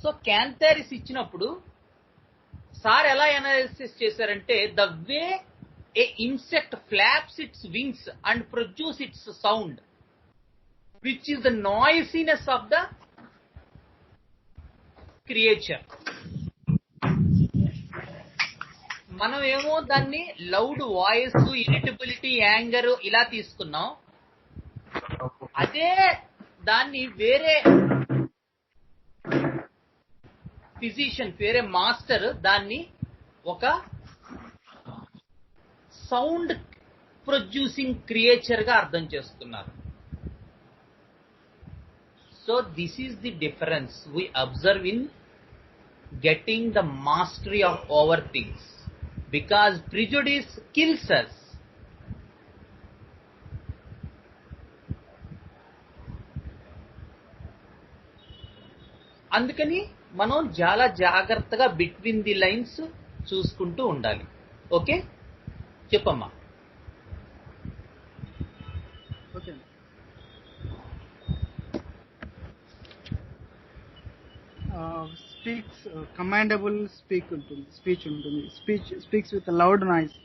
So క్యాంథారిస్ ఇచ్చినప్పుడు sir ఎలా analysis చేశారంటే the way a insect flaps its wings and produce its sound which is the noisiness of the creature. మనం ఏమో దాన్ని loud voice, irritability, anger ఇలా తీసుకున్నాం. అదే దాన్ని వేరే ఫిజిషియన్, వేరే మాస్టర్ దాన్ని ఒక సౌండ్ ప్రొడ్యూసింగ్ క్రియేచర్ గా అర్థం చేసుకున్నారు. So this is the difference we observe in getting the mastery of over things, because prejudice kills us. అందుకని మనం చాలా జాగ్రత్తగా బిట్వీన్ ది లైన్స్ చూసుకుంటూ ఉండాలి. ఓకే, చెప్పమ్మా. ఓకే, స్పీక్స్ కమాండబుల్ స్పీచ్ ఉంటుంది. స్పీక్స్ విత్ లౌడ్ నాయిస్,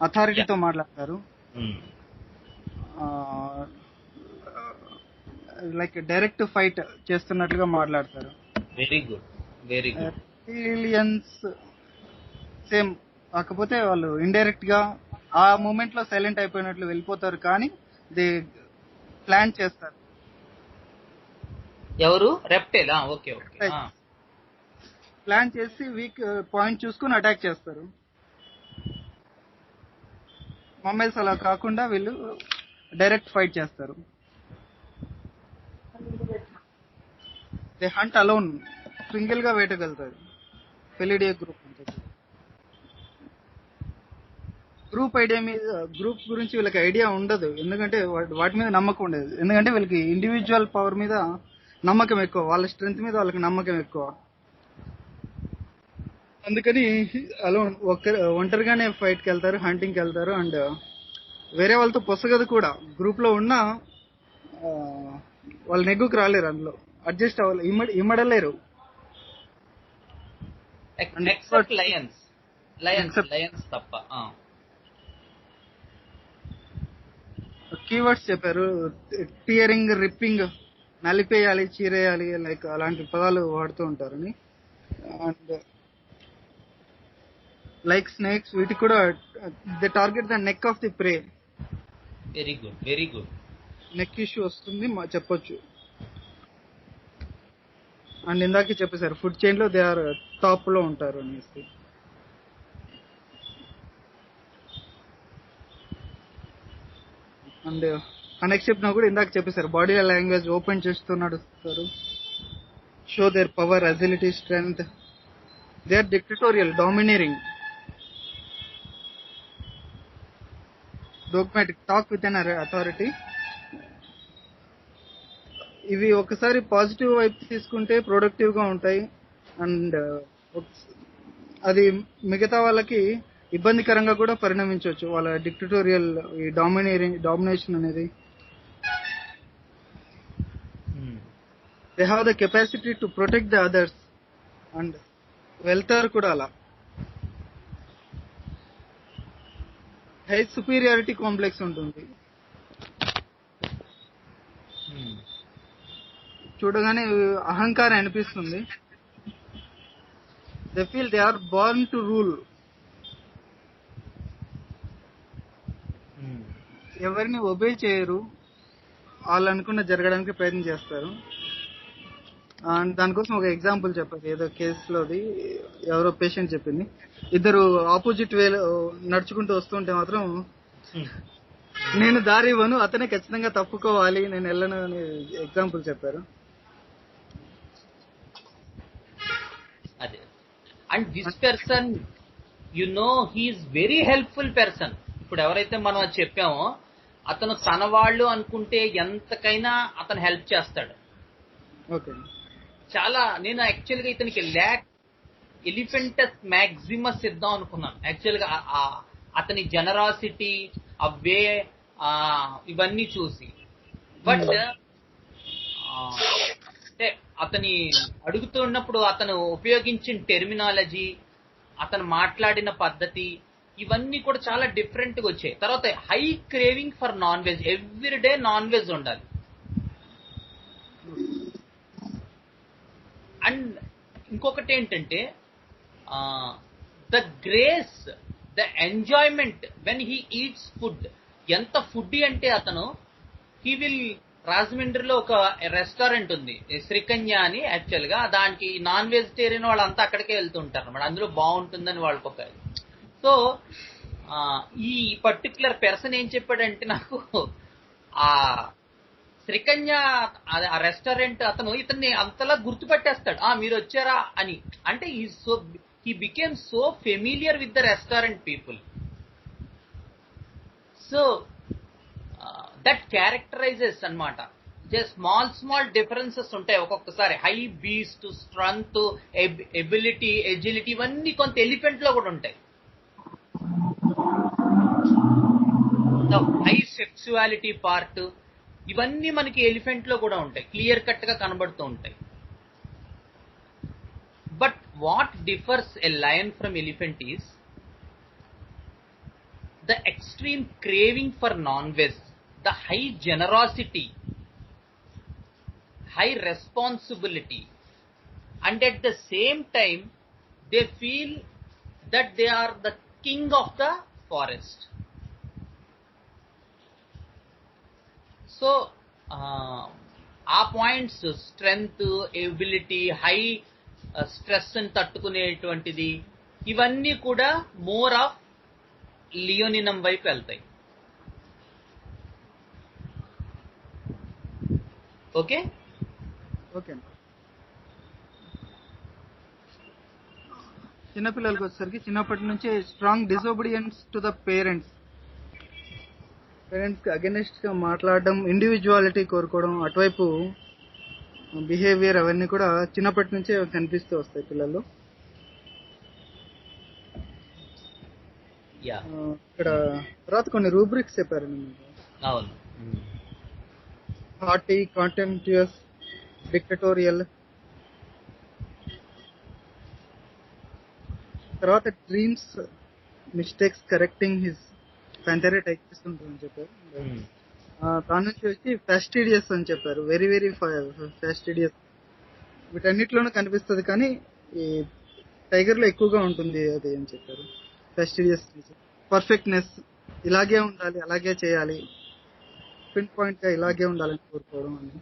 అథారిటీతో మాట్లాడతారు. లైక్ డైరెక్ట్ ఫైట్ చేస్తున్నట్లుగా మాట్లాడతారు. Very good, very good. Aliens same, కాకపోతే వాళ్ళు ఇండైరెక్ట్ గా ఆ మూమెంట్ లో సైలెంట్ అయిపోయినట్లు వెళ్ళిపోతారు, కానీ దే ప్లాన్ చేస్తారు. ఎవరు? రెప్టైల్. Okay okay. ప్లాన్ చేసి వీక్ పాయింట్ చూసుకుని అటాక్ చేస్తారు. మమ్మల్స్ అలా కాకుండా వీళ్ళు డైరెక్ట్ ఫైట్ చేస్తారు. దే హంట్ అలోన్, సింగిల్ గా వేటగలుగుతారు. ఫెలిడియా గ్రూప్ ఉంటుంది. గ్రూప్ గురించి వీళ్ళకి ఐడియా ఉండదు, ఎందుకంటే వాటి మీద నమ్మకం ఉండదు. ఎందుకంటే వీళ్ళకి ఇండివిజువల్ పవర్ మీద నమ్మకం ఎక్కువ, వాళ్ళ స్ట్రెంత్ మీద వాళ్ళకి నమ్మకం ఎక్కువ. అందుకని అలా ఒంటరిగానే ఫైట్ కి వెళ్తారు, హంటింగ్ కి వెళ్తారు. అండ్ వేరే వాళ్ళతో పొసగదు కూడా. గ్రూప్ లో ఉన్న వాళ్ళు నెగ్గుకు రాలేరు, అందులో అడ్జస్ట్ అవ్వాలి, ఇమ్మడలేరు. లయన్స్ తప్ప. కీవర్డ్స్ చెప్పారు. టియరింగ్, రిప్పింగ్, నలిపేయాలి, చీరేయాలి, లైక్ అలాంటి పదాలు వాడుతూ ఉంటారని. అండ్ లైక్ స్నేక్స్, వీటికి కూడా they target the neck of the pray. Very good, very good. Neck issue వస్తుంది చెప్పొచ్చు. అండ్ ఇందాకే చెప్పేశారు ఫుడ్ చైన్ లో దే ఆర్ టాప్ లో ఉంటారు అనేసి. అండ్ నెక్స్ట్ చెప్పినా కూడా ఇందాక చెప్పేశారు బాడీ లాంగ్వేజ్ ఓపెన్ చేస్తూ నడుస్తారు. Show their power, agility, strength. They are dictatorial, domineering, dogmatic, talk with an authority. ఇవి ఒకసారి పాజిటివ్ వైపు తీసుకుంటే ప్రొడక్టివ్ గా ఉంటాయి. అండ్ అది మిగతా వాళ్ళకి ఇబ్బందికరంగా కూడా పరిణమించవచ్చు, వాళ్ళ డిక్టటోరియల్ ఈ డామినేషన్ అనేది. They have the capacity to protect the others. And వెళ్తారు కూడా అలా. హై సుపీరియారిటీ కాంప్లెక్స్ ఉంటుంది. చూడగానే అహంకారం అనిపిస్తుంది. They feel they are born to rule. ఎవరిని ఒబే చేయరు, వాళ్ళు అనుకున్న జరగడానికి ప్రయత్నం చేస్తారు. అండ్ దానికోసం ఒక ఎగ్జాంపుల్ చెప్పారు. ఏదో కేసులోది ఎవరో పేషెంట్ చెప్పింది. ఇద్దరు ఆపోజిట్ వేలో నడుచుకుంటూ వస్తుంటే మాత్రం నేను దారి ఇవ్వను, అతనే ఖచ్చితంగా తప్పుకోవాలి, నేను వెళ్ళను అని ఎగ్జాంపుల్ చెప్పారు. అదే. And this person he is very helpful person. ఇప్పుడు ఎవరైతే మనం అది చెప్పామో అతను తన వాళ్ళు అనుకుంటే ఎంతకైనా అతను హెల్ప్ చేస్తాడు. ఓకే, చాలా. నేను యాక్చువల్గా ఇతనికి ఎలిఫెంటస్ మ్యాక్సిమస్ ఇద్దాం అనుకున్నాను యాక్చువల్గా, అతని జనరాసిటీ, అవే ఇవన్నీ చూసి. బట్ అతని అడుగుతున్నప్పుడు అతను ఉపయోగించిన టెర్మినాలజీ, అతను మాట్లాడిన పద్ధతి, ఇవన్నీ కూడా చాలా డిఫరెంట్ గా వచ్చాయి. తర్వాత high craving for non veg, every day non veg ఉండాలి. అండ్ ఇంకొకటి ఏంటంటే the grace, the enjoyment when he eats food. ఎంత ఫుడ్డీ అంటే అతను, హీ విల్, రాజమండ్రిలో ఒక రెస్టారెంట్ ఉంది శ్రీకన్య అని, యాక్చువల్ గా దానికి నాన్ వెజిటేరియన్ వాళ్ళంతా అక్కడికే వెళ్తుంటారు అన్నమాట, అందులో బాగుంటుందని వాళ్ళకి ఒక. సో ఈ పర్టికులర్ పర్సన్ ఏం చెప్పాడంటే నాకు, ఆ శ్రీకన్య ఆ రెస్టారెంట్ అతను ఇతన్ని అంతలా గుర్తుపట్టేస్తాడు, మీరు వచ్చారా అని. అంటే he became so familiar with the restaurant people. So that క్యారెక్టరైజెస్ అన్నమాట. స్మాల్ డిఫరెన్సెస్ ఉంటాయి ఒక్కొక్కసారి. High beast, strength, ability, agility, ఇవన్నీ కొంత ఎలిఫెంట్ లో కూడా ఉంటాయి. హై సెక్సువాలిటీ పార్ట్, ఇవన్నీ మనకి ఎలిఫెంట్ లో కూడా ఉంటాయి, క్లియర్ కట్ గా కనబడుతూ ఉంటాయి. But what differs a lion from elephant is the extreme craving for non-veg, the high generosity, high responsibility, and at the same time they feel that they are the king of the forest. So ఆ points, strength, ability, high stress ని తట్టుకునేటువంటిది, ఇవన్నీ కూడా more of లియోనినం వైపు వెళ్తాయి. Okay okay. చిన్నపిల్లలకి వచ్చేసరికి చిన్నప్పటి నుంచే strong disobedience to the parents కి అగెనిస్ట్ గా మాట్లాడడం, ఇండివిజువాలిటీ కోరుకోవడం, అటువైపు బిహేవియర్, అవన్నీ కూడా చిన్నప్పటి నుంచే కనిపిస్తూ వస్తాయి పిల్లలు. ఇక్కడ తర్వాత కొన్ని రూబ్రిక్స్ చెప్పారు. అవును. Haughty, contemptuous, dictatorial. తర్వాత dreams, mistakes, correcting his fantasy type చేస్తుంటారని చెప్పారు. దాని నుంచి వచ్చి ఫాస్టిడియస్ అని చెప్పారు. Very very ఫాస్టిడియస్. వీటన్నిటిలోనూ కనిపిస్తుంది, కానీ ఈ టైగర్ లో ఎక్కువగా ఉంటుంది అది అని చెప్పారు. ఫాస్టిడియస్, పర్ఫెక్ట్నెస్, ఇలాగే ఉండాలి, అలాగే చేయాలి, పిన్ పాయింట్ గా ఇలాగే ఉండాలని కోరుకోవడం అని.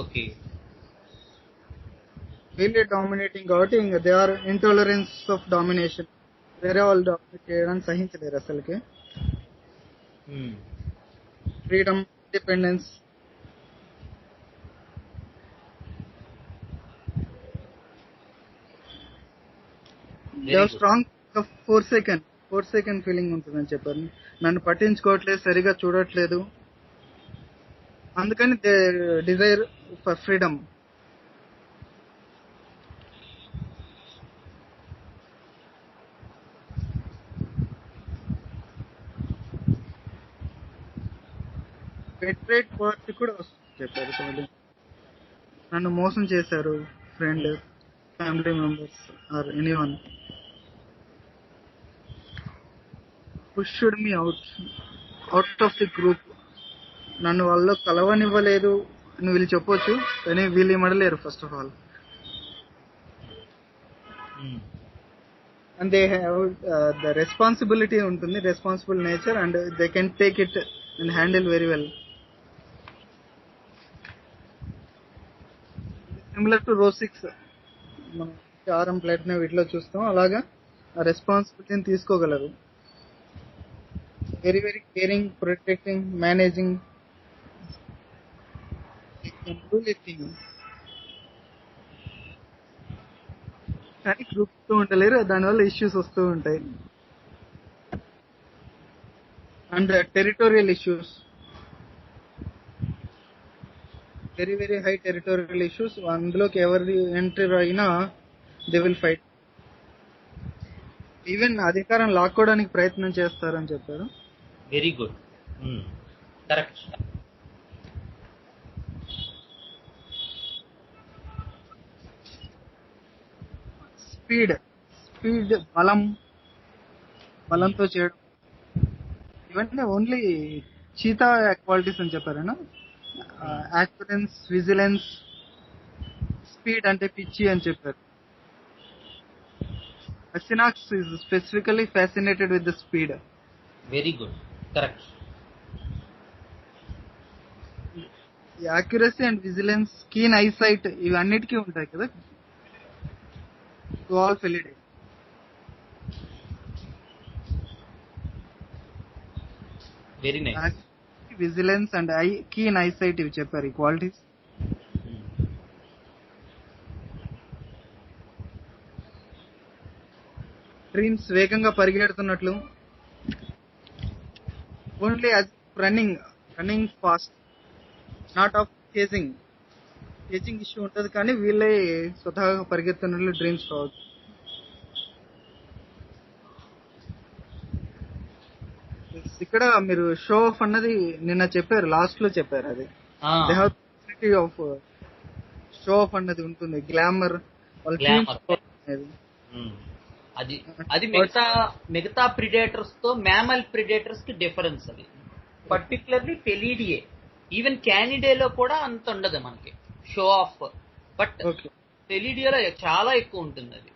ఓకే. వీళ్ళే డామినేటింగ్ కాబట్టి ఇంకా they are intolerance of domination. వేరే వాళ్ళు డామినేట్ చేయడానికి సహించలేరు అసలుకి. Freedom, independence, strong forsaken feeling ఉంటుందని చెప్పారు. నన్ను పట్టించుకోవట్లేదు, సరిగా చూడట్లేదు, అందుకని they desire for freedom. Betrayed part కూడా చెప్పారు. నన్ను మోసం చేశారు friend, family members or anyone. Pushed me out of the group. నన్ను వాళ్ళు కలవనివ్వలేదు అని వీళ్ళు చెప్పొచ్చు, కానీ వీళ్ళు ఇమ్మడలేరు first of all. And they have the responsibility ఉంటుంది, responsible nature, and they can take it and handle very well. Similar to row 6 మనం ఆరం ప్లాటినం వీటిలో చూస్తాం, అలాగా ఆ రెస్పాన్సిబిలిటీని తీసుకోగలరు. Very very caring, protecting, managing, కానీ గ్రూప్స్ తో ఉండలేరు, దానివల్ల ఇష్యూస్ వస్తూ ఉంటాయి. And territorial issues, very very high territorial issues. అందులోకి ఎవరి ఎంట్రీ అయినా దే విల్ ఫైట్. ఈవెన్ అధికారం లాక్కోవడానికి ప్రయత్నం చేస్తారని చెప్పారు. Very good, correct. స్పీడ్ బలంతో చేయడం, ఇవన్నీ ఓన్లీ చీతా క్వాలిటీస్ అని చెప్పారేనా? యాక్యురెన్స్, విజిలెన్స్, స్పీడ్ అంటే పిచ్చి అని చెప్పారు. Acinonyx is specifically fascinated with the speed. Very good, correct. Accuracy and vigilance, keen eyesight, ఇవి అన్నిటికీ ఉంటాయి కదా to all felidae. Very nice. Vigilance and keen eyesight ఇవి చెప్పారు ఈ క్వాలిటీస్. డ్రీమ్స్ వేగంగా పరిగెడుతున్నట్లు, only running fast, not of chasing issue ఉంటుంది, కానీ వీళ్ళే స్వతహాగా పరిగెత్తున్నట్లు డ్రీమ్స్ కావచ్చు. ఇక్కడ మీరు షో ఆఫ్ అన్నది నిన్న చెప్పారు, లాస్ట్ లో చెప్పారు. అది they have facility of show off అన్నది ఉంటుంది, గ్లామర్ అది అది మిగతా ప్రిడేటర్స్ తో మ్యామల్ ప్రిడేటర్స్ కి డిఫరెన్స్. అది పర్టికులర్లీ ఫెలీడియే, ఈవెన్ క్యానిడేలో కూడా అంత ఉండదు మనకి షో ఆఫ్, బట్ ఫెలీడియోలో చాలా ఎక్కువ ఉంటుంది. అది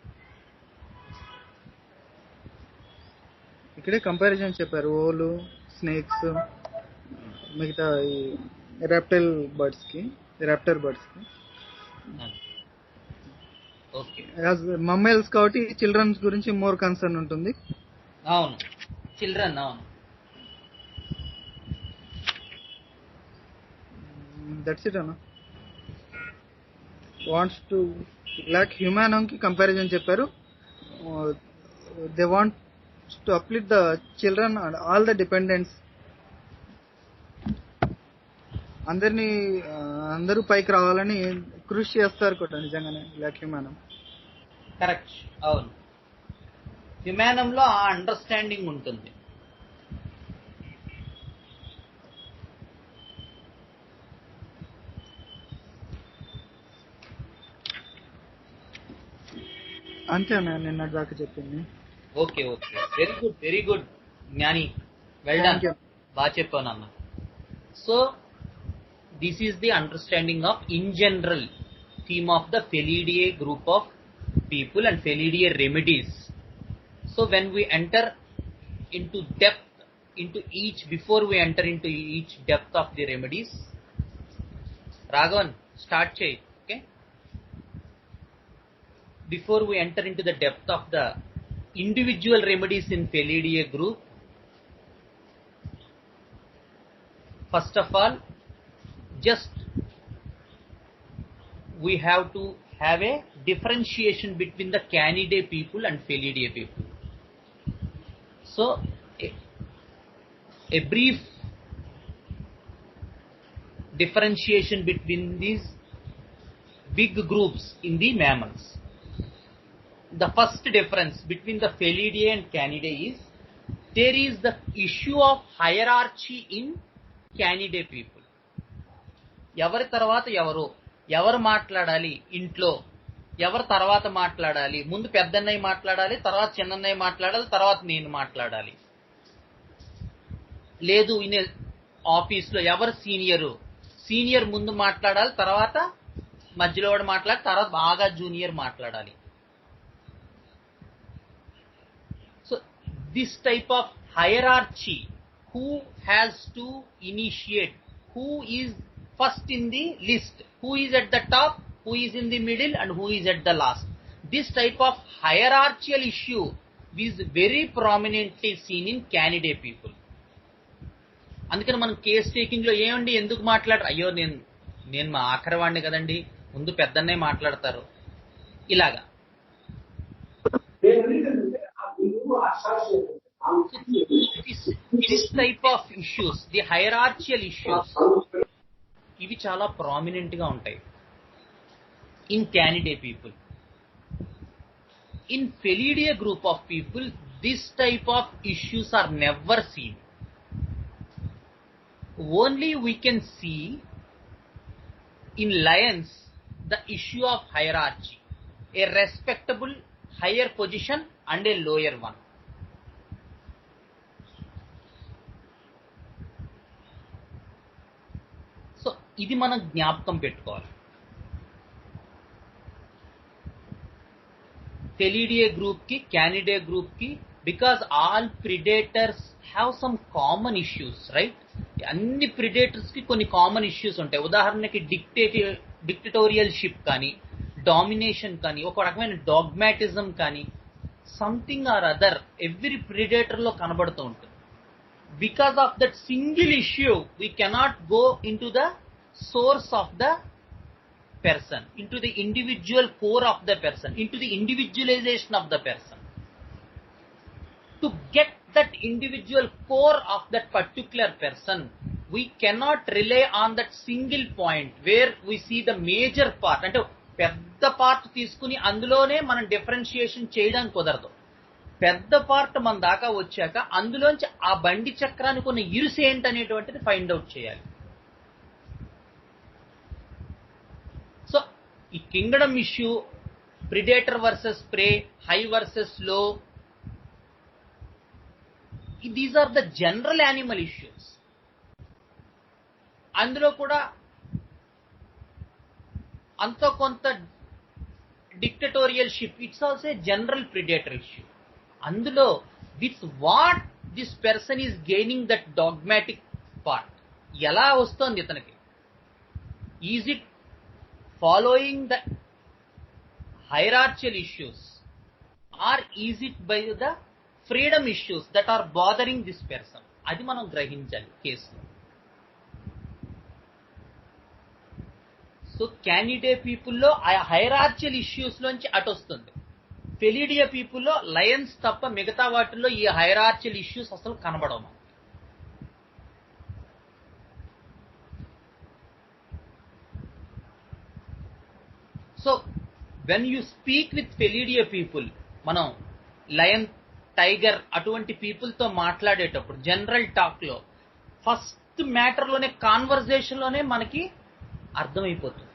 ఇక్కడే కంపారిజన్ చెప్పారు, ఓలు, స్నేక్స్, మిగతా ఈ రాప్టర్ బర్డ్స్ కి. మమ్మల్స్ కాబట్టి చిల్డ్రన్స్ గురించి మోర్ కన్సర్న్ ఉంటుంది. అవును, చిల్డ్రన్. అవును, దట్స్ ఇట్ అన్న. వాంట్స్ టు లైక్ హ్యూమానం కి కంపారిజన్ చెప్పారు. They want to uplift the children and all the dependents. అందరూ పైకి రావాలని కృషి చేస్తారు కూడా నిజంగానే లైక్ హ్యూమానం. కరెక్ట్. అవును, హ్యూమానంలో ఆ అండర్స్టాండింగ్ ఉంటుంది. అంతేనా నిన్న దాకా చెప్పింది? ఓకే, వెరీ గుడ్ జ్ఞాని, వెల్ డన్, బాగా చెప్పాను అన్న. So this is the understanding of in general theme of the ఫెలీడియే group of people and Felidier remedies. So when we enter into depth into each, before we enter into each depth of the remedies, Raghavan, start chey, okay? Before we enter into the depth of the individual remedies in Felidier group, first of all, just we have to have a differentiation between the Canidae people and Felidae people. So a brief differentiation between these big groups in the mammals. The first difference between the Felidae and Canidae is there is the issue of hierarchy in Canidae people. ఎవరి తర్వాత ఎవరు మాట్లాడాలి ఇంట్లో, ఎవరు తర్వాత మాట్లాడాలి, ముందు పెద్దన్నయ్య మాట్లాడాలి, తర్వాత చిన్నన్నయ్య మాట్లాడాలి, తర్వాత నేను మాట్లాడాలి. లేదు ఇన్ ఆఫీస్లో ఎవరు సీనియర్ ముందు మాట్లాడాలి, తర్వాత మధ్యలో వాడు మాట్లాడి, తర్వాత బాగా జూనియర్ మాట్లాడాలి. So this type of hierarchy, who has to initiate, who is first in the list, who is at the top, who is in the middle and who is at the last. This type of hierarchical issue is very prominently seen in Canidae people. అందుకని మనం case taking లో ఏమండి ఎందుకు మాట్లాడరు, అయ్యో నేను మా ఆఖరి వాడిని కదండి, ముందు పెద్దన్నే మాట్లాడతారు, ఇలాగా. This type of issues, the hierarchical issues, ఇవి చాలా ప్రామినెంట్ గా ఉంటాయి in Canidae people. In Felidae group of people, this type of issues are never seen. Only we can see in lions the issue of hierarchy. A respectable higher position and a lower one. So ఇది మనం జ్ఞాపకం పెట్టుకోవాలి. Felidae group ki, Canidae group ki, because all predators have some common issues, right? అన్ని predators కి కొన్ని common issues ఉంటాయి. ఉదాహరణకి డిక్టేటోరియల్షిప్ కానీ, డామినేషన్ కానీ, ఒక రకమైన డాగ్మాటిజం కానీ, something or other every predator లో కనబడుతూ ఉంటుంది. Because of that single issue we cannot go in to the source of the person, into the individual core of the person, into the individualization of the person. To get that individual core of that particular person, we cannot rely on that single point where we see the major part. అంటే పెద్ద part తీసుకుని అందులోనే మనం differentiation చేయడానికి కుదరదు. పెద్ద part మన దాకా వచ్చాక అందులోంచి ఆ బండి చక్రానికి ఉన్న ఇరుసు ఏంటనేటువంటిది ఫైండ్ అవుట్ చేయాలి. సో ఈ kingdom issue, predator versus prey, high versus low, these are the general animal issues. అందులో కూడా అంతో కొంత dictatorialship, it's also a general predator issue. అందులో with what this person is gaining that dogmatic part, ఎలా వస్తోంది ఇతనికి? Is it following the hierarchical issues, or is it by the freedom issues that are bothering this person? అది మనం గ్రహించాలి కేసులో. So క్యానిడే పీపుల్లో ఆ హైరార్చియల్ issues లోంచి అటు వస్తుంది. ఫెలిడియా పీపుల్లో లయన్స్ తప్ప మిగతా వాటిల్లో ఈ హైరార్చియల్ ఇష్యూస్ అసలు కనబడవు. So when you speak with felidae people, మనం లయన్, టైగర్ అటువంటి పీపుల్తో మాట్లాడేటప్పుడు జనరల్ టాక్లో ఫస్ట్ మ్యాటర్లోనే, కాన్వర్జేషన్లోనే మనకి అర్థమైపోతుంది.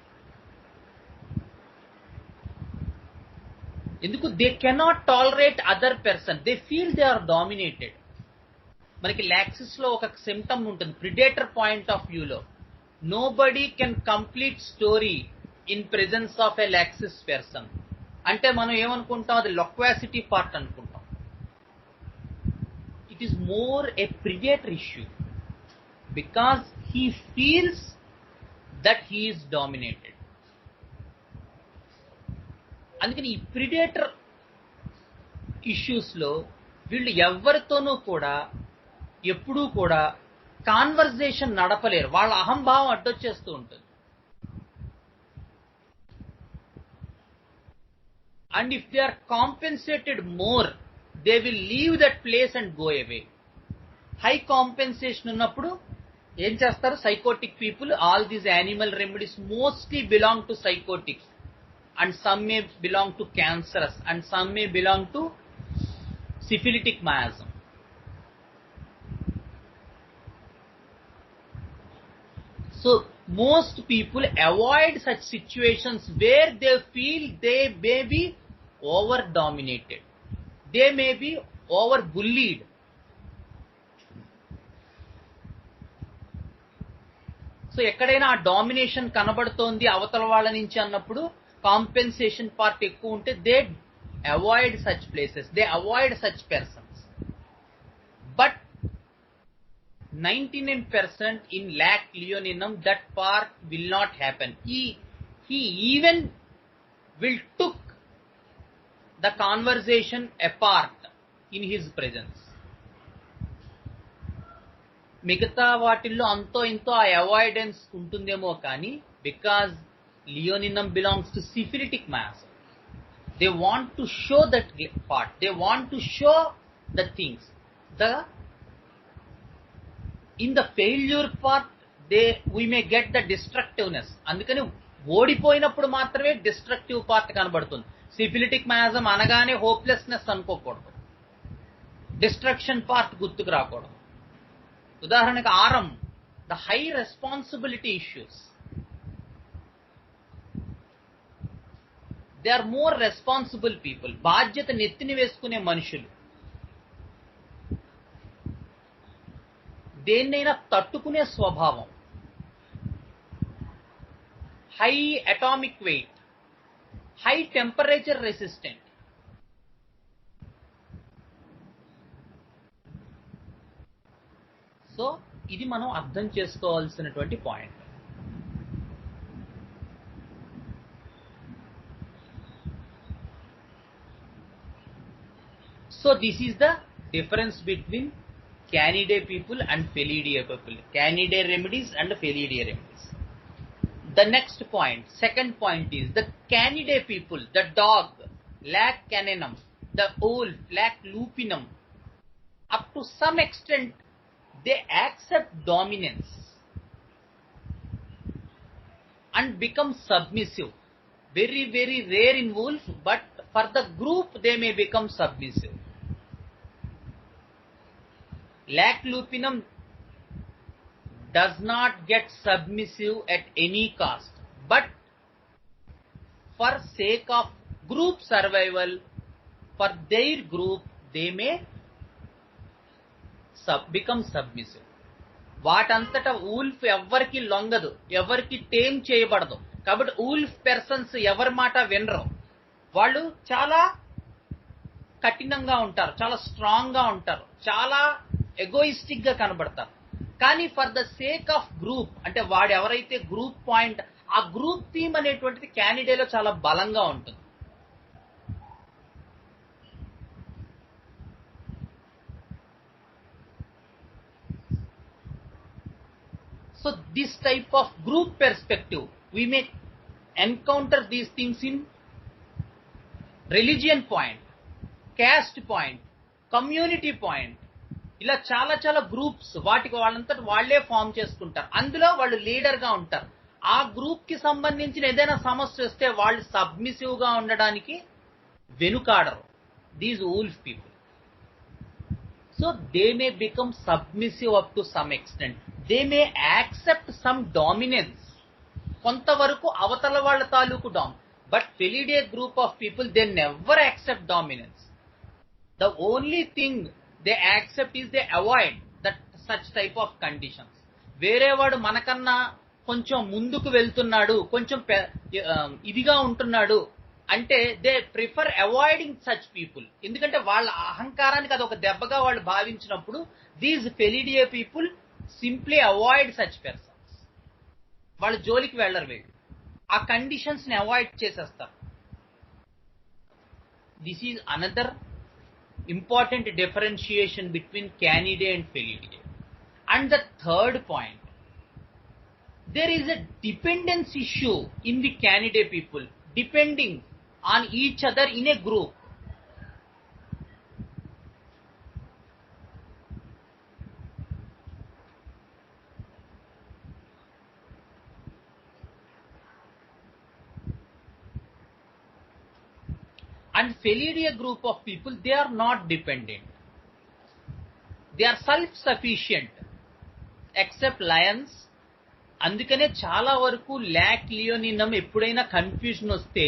ఎందుకు? They cannot tolerate other person, they feel they are dominated. మనకి లాక్సిస్ లో ఒక సిమ్టమ్ ఉంటుంది ప్రిడేటర్ పాయింట్ ఆఫ్ వ్యూలో. Nobody can complete story in presence of a lachesis person. అంటే మనం ఏమనుకుంటాం? అది లొక్వాసిటీ పార్ట్ అనుకుంటాం. It is more a predator issue because he feels that he is dominated. అందుకని ఈ ప్రిడేటర్ ఇష్యూస్ లో వీళ్ళు ఎవరితోనూ కూడా ఎప్పుడూ కూడా కాన్వర్జేషన్ నడపలేరు. వాళ్ళ అహంభావం అడ్డొచ్చేస్తూ ఉంటుంది. And if they are compensated more, they will leave that place and go away. High compensation ఉన్నప్పుడు ఏం చేస్తారు? Psychotic people, all these animal remedies mostly belong to psychotics, and some may belong to cancerous, and some may belong to syphilitic miasm. So most people avoid such situations where they feel they may be over dominated, they may be over bullied. So ఎక్కడైనా ఆ domination కనబడుతోంది అవతల వాళ్ళ నుంచి అన్నప్పుడు compensation part ఎక్కువ ఉంటే they avoid such places, they avoid such persons. But 99% in lac leoninum that part will not happen. He even will took the conversation apart in his presence. మిగతా వాటిల్లో అంతో ఇంతో ఆ అవాయిడెన్స్ ఉంటుందేమో కానీ, because leoninum belongs to syphilitic miasm, they want to show that part, they want to show the things. In the failure part, we may get the destructiveness. అందుకని ఓడిపోయినప్పుడు మాత్రమే డిస్ట్రక్టివ్ పార్ట్ కనబడుతుంది. సిఫిలిటిక్ మ్యాజం అనగానే hopelessness అనుకోకూడదు, destruction part గుర్తుకు రాకూడదు. ఉదాహరణకు aurum, the high responsibility issues. They are more responsible people. బాధ్యత నెత్తిని వేసుకునే మనుషులు, దేన్నైనా తట్టుకునే స్వభావం, high atomic weight, high temperature resistant. So ఇది మనం అర్థం చేసుకోవాల్సినటువంటి point. So this is the difference between Canidae people and Felidae people. Canidae remedies and Felidae remedies. The next point, second point is the Canidae people, the dog, lack caninum, the wolf, lack lupinum. Up to some extent, they accept dominance and become submissive. Very, very rare in wolf, but for the group, they may become submissive. Lack lupinum does not get submissive at any cost, but for sake of group survival, for their group, they may become submissive. వాటంతటా wolf ఎవరికి లొంగదు, ఎవరికి tame చేయబడదు. కాబట్టి wolf persons ఎవరి మాట వినరు. వాళ్ళు చాలా కఠినంగా ఉంటారు, చాలా స్ట్రాంగ్ గా ఉంటారు, చాలా ఎగోయిస్టిక్ గా కనబడతారు. కానీ for the sake of group, అంటే వాడు ఎవరైతే గ్రూప్ పాయింట్, ఆ గ్రూప్ థీమ్ అనేటువంటిది క్యానిడేలో చాలా బలంగా ఉంటుంది. So this type of group perspective we may encounter these things in religion point, caste point, community point. ఇలా చాలా చాలా గ్రూప్స్ వాటికి వాళ్ళంతటి వాళ్లే ఫామ్ చేసుకుంటారు. అందులో వాళ్ళు లీడర్ గా ఉంటారు. ఆ గ్రూప్ కి సంబంధించిన ఏదైనా సమస్య వస్తే వాళ్ళు సబ్మిసివ్ గా ఉండడానికి వెనుకాడరు. These wolf people. So they may become submissive up to some extent. They may accept some dominance, కొంతవరకు అవతల వాళ్ళ తాలూకు but felidae group of people they never accept dominance. The only thing they accept is they avoid that such type of conditions. వేరేవాడు మనకన్నా కొంచెం ముందుకు వెళ్తున్నాడు, కొంచెం ఇదిగా ఉంటున్నాడు అంటే they prefer avoiding such people. ఎందుకంటే వాళ్ళ అహంకారానికి అది ఒక దెబ్బగా వాళ్ళు భావించినప్పుడు these felidae people simply avoid such persons. వాళ్ళు జోలికి వెళ్ళరు, వీళ్ళు ఆ కండిషన్స్ ని అవాయిడ్ చేసేస్తారు. This is another important differentiation between Canidae and Felidae. And the third point, there is a dependence issue in the Canidae people, depending on each other in a group. And Felidae group of people, they are not dependent. They are self-sufficient, except lions. అందుకనే చాలా వరకు lock లియోనినం ఎప్పుడైనా confusion వస్తే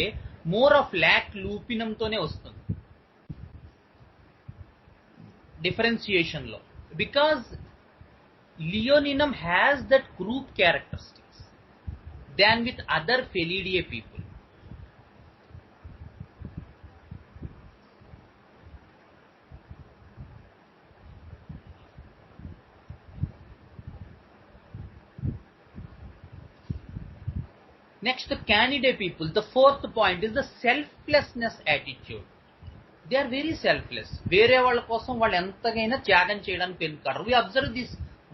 more of lock లూపినం తోనే వస్తుంది differentiation లో. Because leoninum has that group characteristics than with other felidae people. Next, the Canidae people, the fourth point is the selflessness attitude. They are very selfless. వేరే వాళ్ళ కోసం వాళ్ళు ఎంతగైనా త్యాగం చేయడానికి వెనుకాడరు. We observe this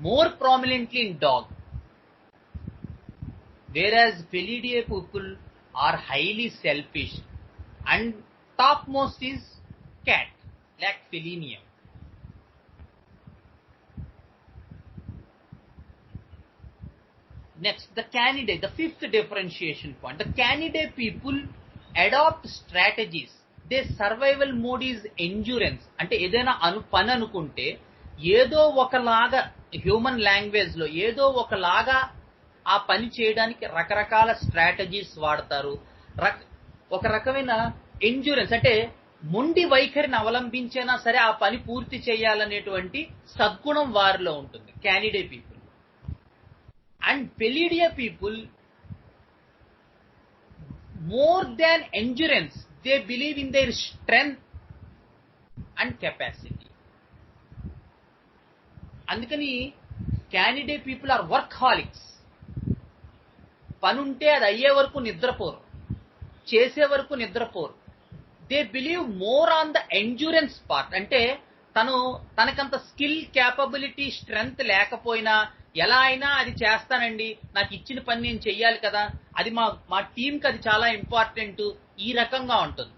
more prominently in dog. Whereas Felidae people are highly selfish. And topmost is cat, like Felinium. Next, the Canidae, the fifth differentiation point. The Canidae people adopt strategies. Their survival mode is endurance. అంటే ఏదైనా పని అనుకుంటే ఏదో ఒకలాగా human language లో ఏదో ఒకలాగా ఆ పని చేయడానికి రకరకాల స్ట్రాటజీస్ వాడతారు. ఒక రకమైన ఎండ్యూరెన్స్, అంటే మొండి వైఖరిని అవలంబించినా సరే ఆ పని పూర్తి చేయాలనేటువంటి సద్గుణం వారిలో ఉంటుంది canidae people. And felidae people more than endurance, they believe in their strength and capacity. అందుకని క్యానిడే పీపుల్ ఆర్ వర్క్హాలిక్స్. పనుంటే అది అయ్యే వరకు నిద్రపోరు, చేసే వరకు నిద్రపోరు. They believe more on the endurance part. అంటే తనకంత స్కిల్, క్యాపబిలిటీ, స్ట్రెంగ్త్ లేకపోయినా ఎలా అయినా అది చేస్తానండి, నాకు ఇచ్చిన పని నేను చెయ్యాలి కదా, అది మా టీంకి అది చాలా ఇంపార్టెంట్, ఈ రకంగా ఉంటుంది.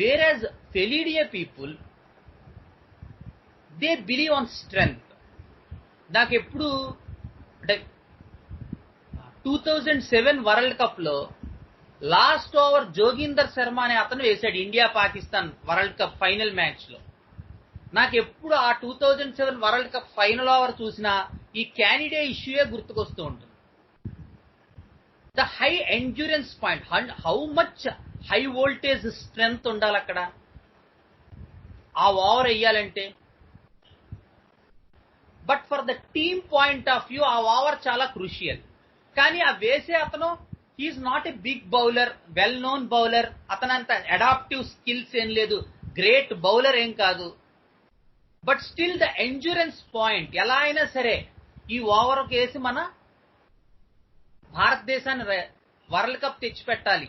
Whereas felidae people they believe on strength. నాకు ఎప్పుడు అంటే 2007 వరల్డ్ కప్ లో లాస్ట్ ఓవర్ జోగిందర్ శర్మ అనే అతను వేశాడు India Pakistan world cup final match లో. నాకు ఎప్పుడు ఆ 2007 వరల్డ్ కప్ ఫైనల్ ఓవర్ చూసినా ఈ క్యానిడే ఇష్యూయే గుర్తుకొస్తూ ఉంటుంది. The high endurance point, how much high voltage strength ఉండాలి అక్కడ ఆ ఓవర్ వేయాలంటే. But for the team point of view ఆ ఓవర్ చాలా క్రూషియల్. కానీ ఆ వేసే అతను he is not a big bowler, well known bowler, అతనంత అడాప్టివ్ స్కిల్స్ ఏం లేదు, గ్రేట్ బౌలర్ ఏం కాదు. But still the endurance point, ఎలా అయినా సరే ఈ ఓవర్ వేసి మన భారతదేశాన్ని వరల్డ్ కప్ తెచ్చిపెట్టాలి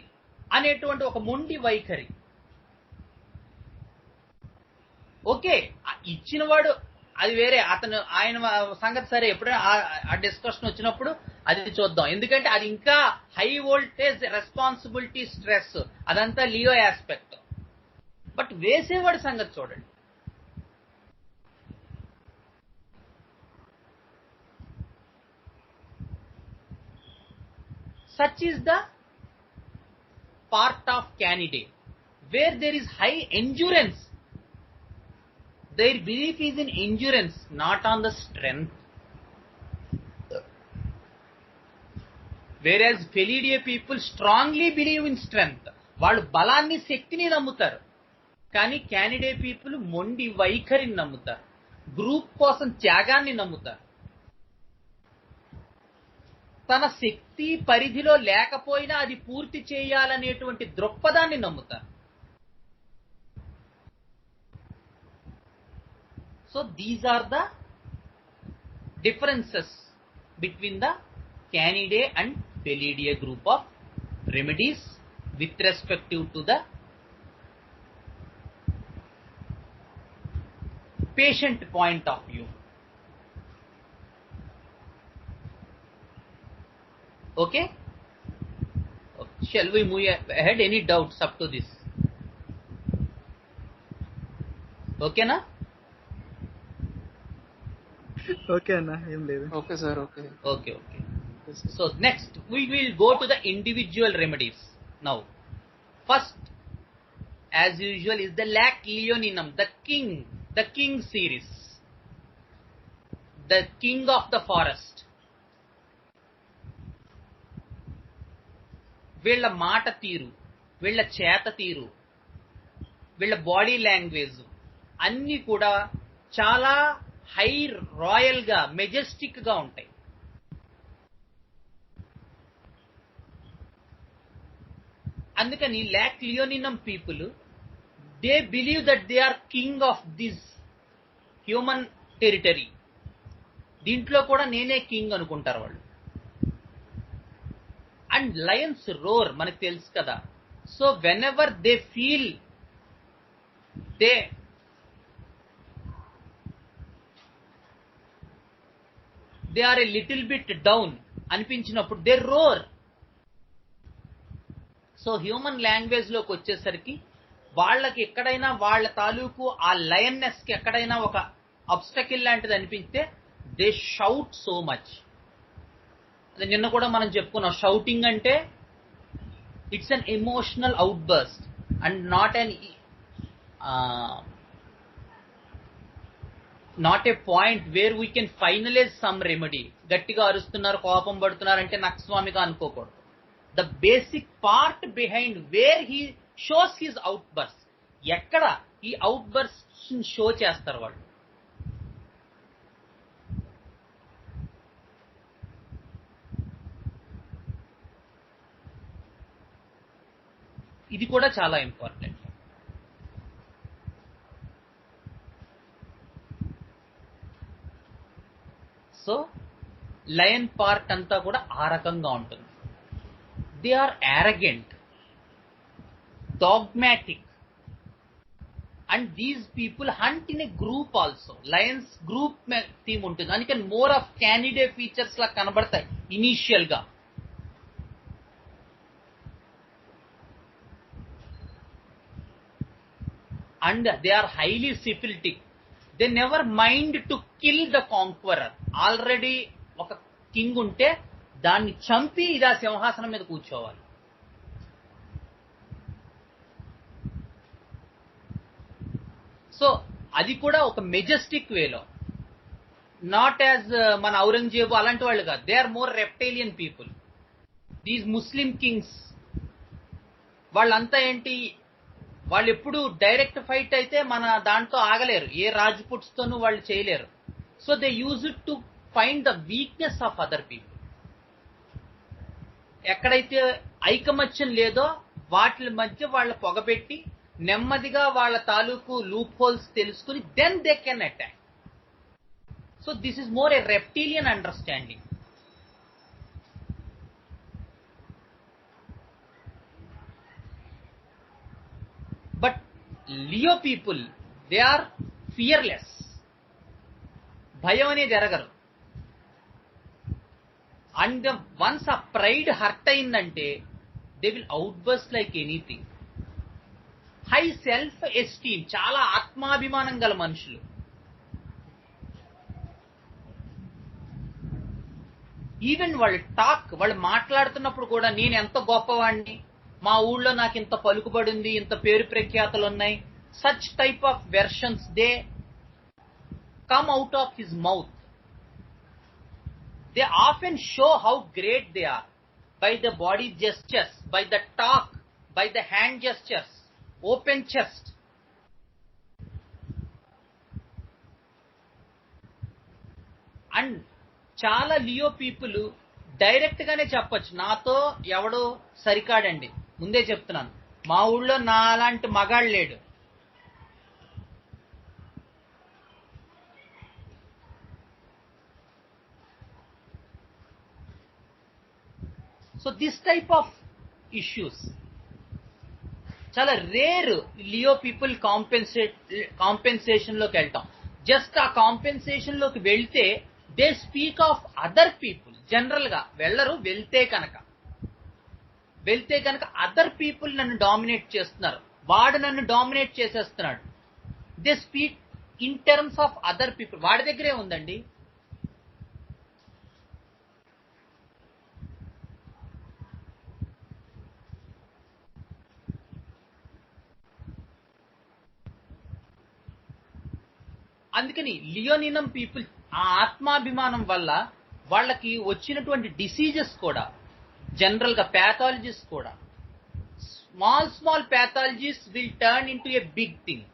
అనేటువంటి ఒక మొండి వైఖరి. ఓకే, ఇచ్చిన వాడు అది వేరే, ఆయన సంగతి సరే, ఎప్పుడైనా ఆ డిస్కషన్ వచ్చినప్పుడు అది చూద్దాం. ఎందుకంటే అది ఇంకా హై వోల్టేజ్ రెస్పాన్సిబిలిటీ, స్ట్రెస్, అదంతా లియో ఆస్పెక్ట్. బట్ వేసేవాడి సంగతి చూడండి. Such is the part of candidate where there is high endurance. Their belief is in endurance, not on the strength. Whereas Felidia people strongly believe in strength. వాళ్ళు బలాన్ని, శక్తిని నమ్ముతారు. కానీ క్యానిడే people మొండి వైఖరిని నమ్ముతారు, గ్రూప్ కోసం త్యాగాన్ని నమ్ముతారు. తన శక్తి పరిధిలో లేకపోయినా అది పూర్తి చేయాలనేటువంటి దృక్పథాన్ని నమ్ముతారు. So these are the differences between the canidae and felidae group of remedies with respective to the patient point of view. Okay? Shall we move ahead? Any doubts up to this? Okay na? Okay అన్న, ఏం లేదు. Okay sir. Okay. Okay. So next we will go to the individual remedies now. First, as usual, is the lac leoninum, the king series, the king of the forest. వీళ్ళ మాట తీరు, వీళ్ళ చేత తీరు, వీళ్ళ బాడీ లాంగ్వేజ్ అన్నీ కూడా చాలా హై రాయల్ గా, మెజెస్టిక్ గా ఉంటాయి. అందుకని lac leoninum people they believe that they are king of this human territory. దీంట్లో కూడా నేనే కింగ్ అనుకుంటారు వాళ్ళు. అండ్ లయన్స్ రోర్ మనకు తెలుసు కదా. So whenever they feel they are a little bit down అనిపించినప్పుడు they roar. So human language లోకి వచ్చేసరికి వాళ్ళకి ఎక్కడైనా వాళ్ళ తాలూకు ఆ లయన్నెస్ కి ఎక్కడైనా ఒక అబ్స్టకిల్ లాంటిది అనిపిస్తే దే షౌట్ సో మచ్. అది నిన్న కూడా మనం చెప్పుకున్నాం, షౌటింగ్ అంటే it's an emotional outburst and not an not a point where we can finalize some remedy. గట్టిగా అరుస్తున్నారు, కోపం పడుతున్నారు అంటే నక్స్వామిగా అనుకోకూడదు. The basic part behind where he shows his outburst, ఎక్కడ ఈ అవుట్ బర్స్ షో చేస్తారు వాళ్ళు. ఇది కూడా చాలా ఇంపార్టెంట్. సో లయన్ పార్ట్ అంతా కూడా ఆ రకంగా ఉంటుంది. They are arrogant, dogmatic, and these people hunt in a group also. Lions group theme ఉంటుంది, అందుకని మోర్ ఆఫ్ క్యానిడే ఫీచర్స్ లా కనబడతాయి ఇనీషియల్ గా. And they are highly syphilitic. They never mind to kill the conqueror. Already ఒక king ఉంటే దాన్ని చంపి ఇలా సింహాసనం మీద కూర్చోవాలి. సో అది కూడా ఒక మెజెస్టిక్ వేలో, నాట్ యాజ్ మన ఔరంగజేబు అలాంటి వాళ్ళు కాదు. They are more reptilian people. These Muslim kings వాళ్ళంతా ఏంటి, వాళ్ళు ఎప్పుడు డైరెక్ట్ ఫైట్ అయితే మన దాంట్లో ఆగలేరు, ఏ రాజ్పుట్స్ తోనూ వాళ్ళు చేయలేరు. So they use it to find the weakness of other people. ఎక్కడైతే ఐకమత్యం లేదో వాటి మధ్య వాళ్ళ పొగబెట్టి నెమ్మదిగా వాళ్ళ తాలూకు లూప్ హోల్స్ తెలుసుకుని then they can attack. So this is more a reptilian understanding. But Leo people, they are fearless. భయం అనేది ఎరగరు. అండ్ వన్స్ ఆ ప్రైడ్ హర్ట్ అయిందంటే they will outburst like anything. High self esteem, చాలా ఆత్మాభిమానం గల మనుషులు. ఈవెన్ వాళ్ళు మాట్లాడుతున్నప్పుడు కూడా నేను ఎంత గొప్పవాడిని, మా ఊళ్ళో నాకు ఇంత పలుకుబడింది, ఇంత పేరు ప్రఖ్యాతలు ఉన్నాయి, such type of versions they come out of his mouth. They often show how great they are by the body gestures, by the talk, by the hand gestures, open chest. And చాలా Leo people direct గానే చెప్పొచ్చు, నాతో ఎవడో సరికాడండి, ముందే చెప్తున్నాను, మా ఊళ్ళో నా అలాంటి మగాడు లేడు. So this type of issues చాలా రేర్. లియో పీపుల్ కాంపెన్సేషన్ లోకి వెళ్తాం. జస్ట్ ఆ కాంపెన్సేషన్ లోకి వెళ్తే they speak of other people. General గా వెళ్ళరు, వెళ్తే కనుక అదర్ పీపుల్ నన్ను డామినేట్ చేస్తున్నారు, వాడు నన్ను డామినేట్ చేసేస్తున్నాడు. They speak in terms of other people. వాడి దగ్గరే ఉందండి. అందుకని లియోనినం పీపుల్ ఆ ఆత్మాభిమానం వల్ల వాళ్ళకి వచ్చినటువంటి డిసీజెస్ కూడా, జనరల్ గా ప్యాథాలజీస్ కూడా, small pathologies will turn into a big thing.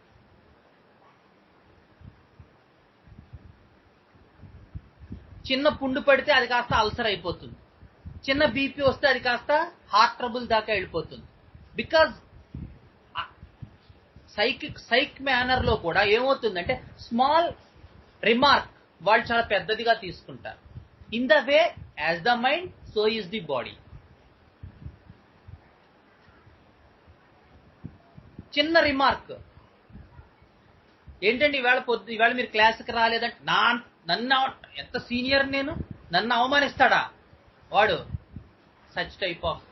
చిన్న పుండు పడితే అది కాస్త అల్సర్ అయిపోతుంది, చిన్న బీపీ వస్తే అది కాస్త హార్ట్ ట్రబుల్ దాకా వెళ్ళిపోతుంది. బికాజ్ సైక్ మేనర్ లో కూడా ఏమవుతుందంటే స్మాల్ రిమార్క్ వాళ్ళు చాలా పెద్దదిగా తీసుకుంటారు. In the way as the mind so is the body. చిన్న రిమార్క్ ఏంటండి, ఇవాళ మీరు క్లాస్కి రాలేదంటే నన్ను ఎంత సీనియర్, నన్ను అవమానిస్తాడా వాడు. Such type of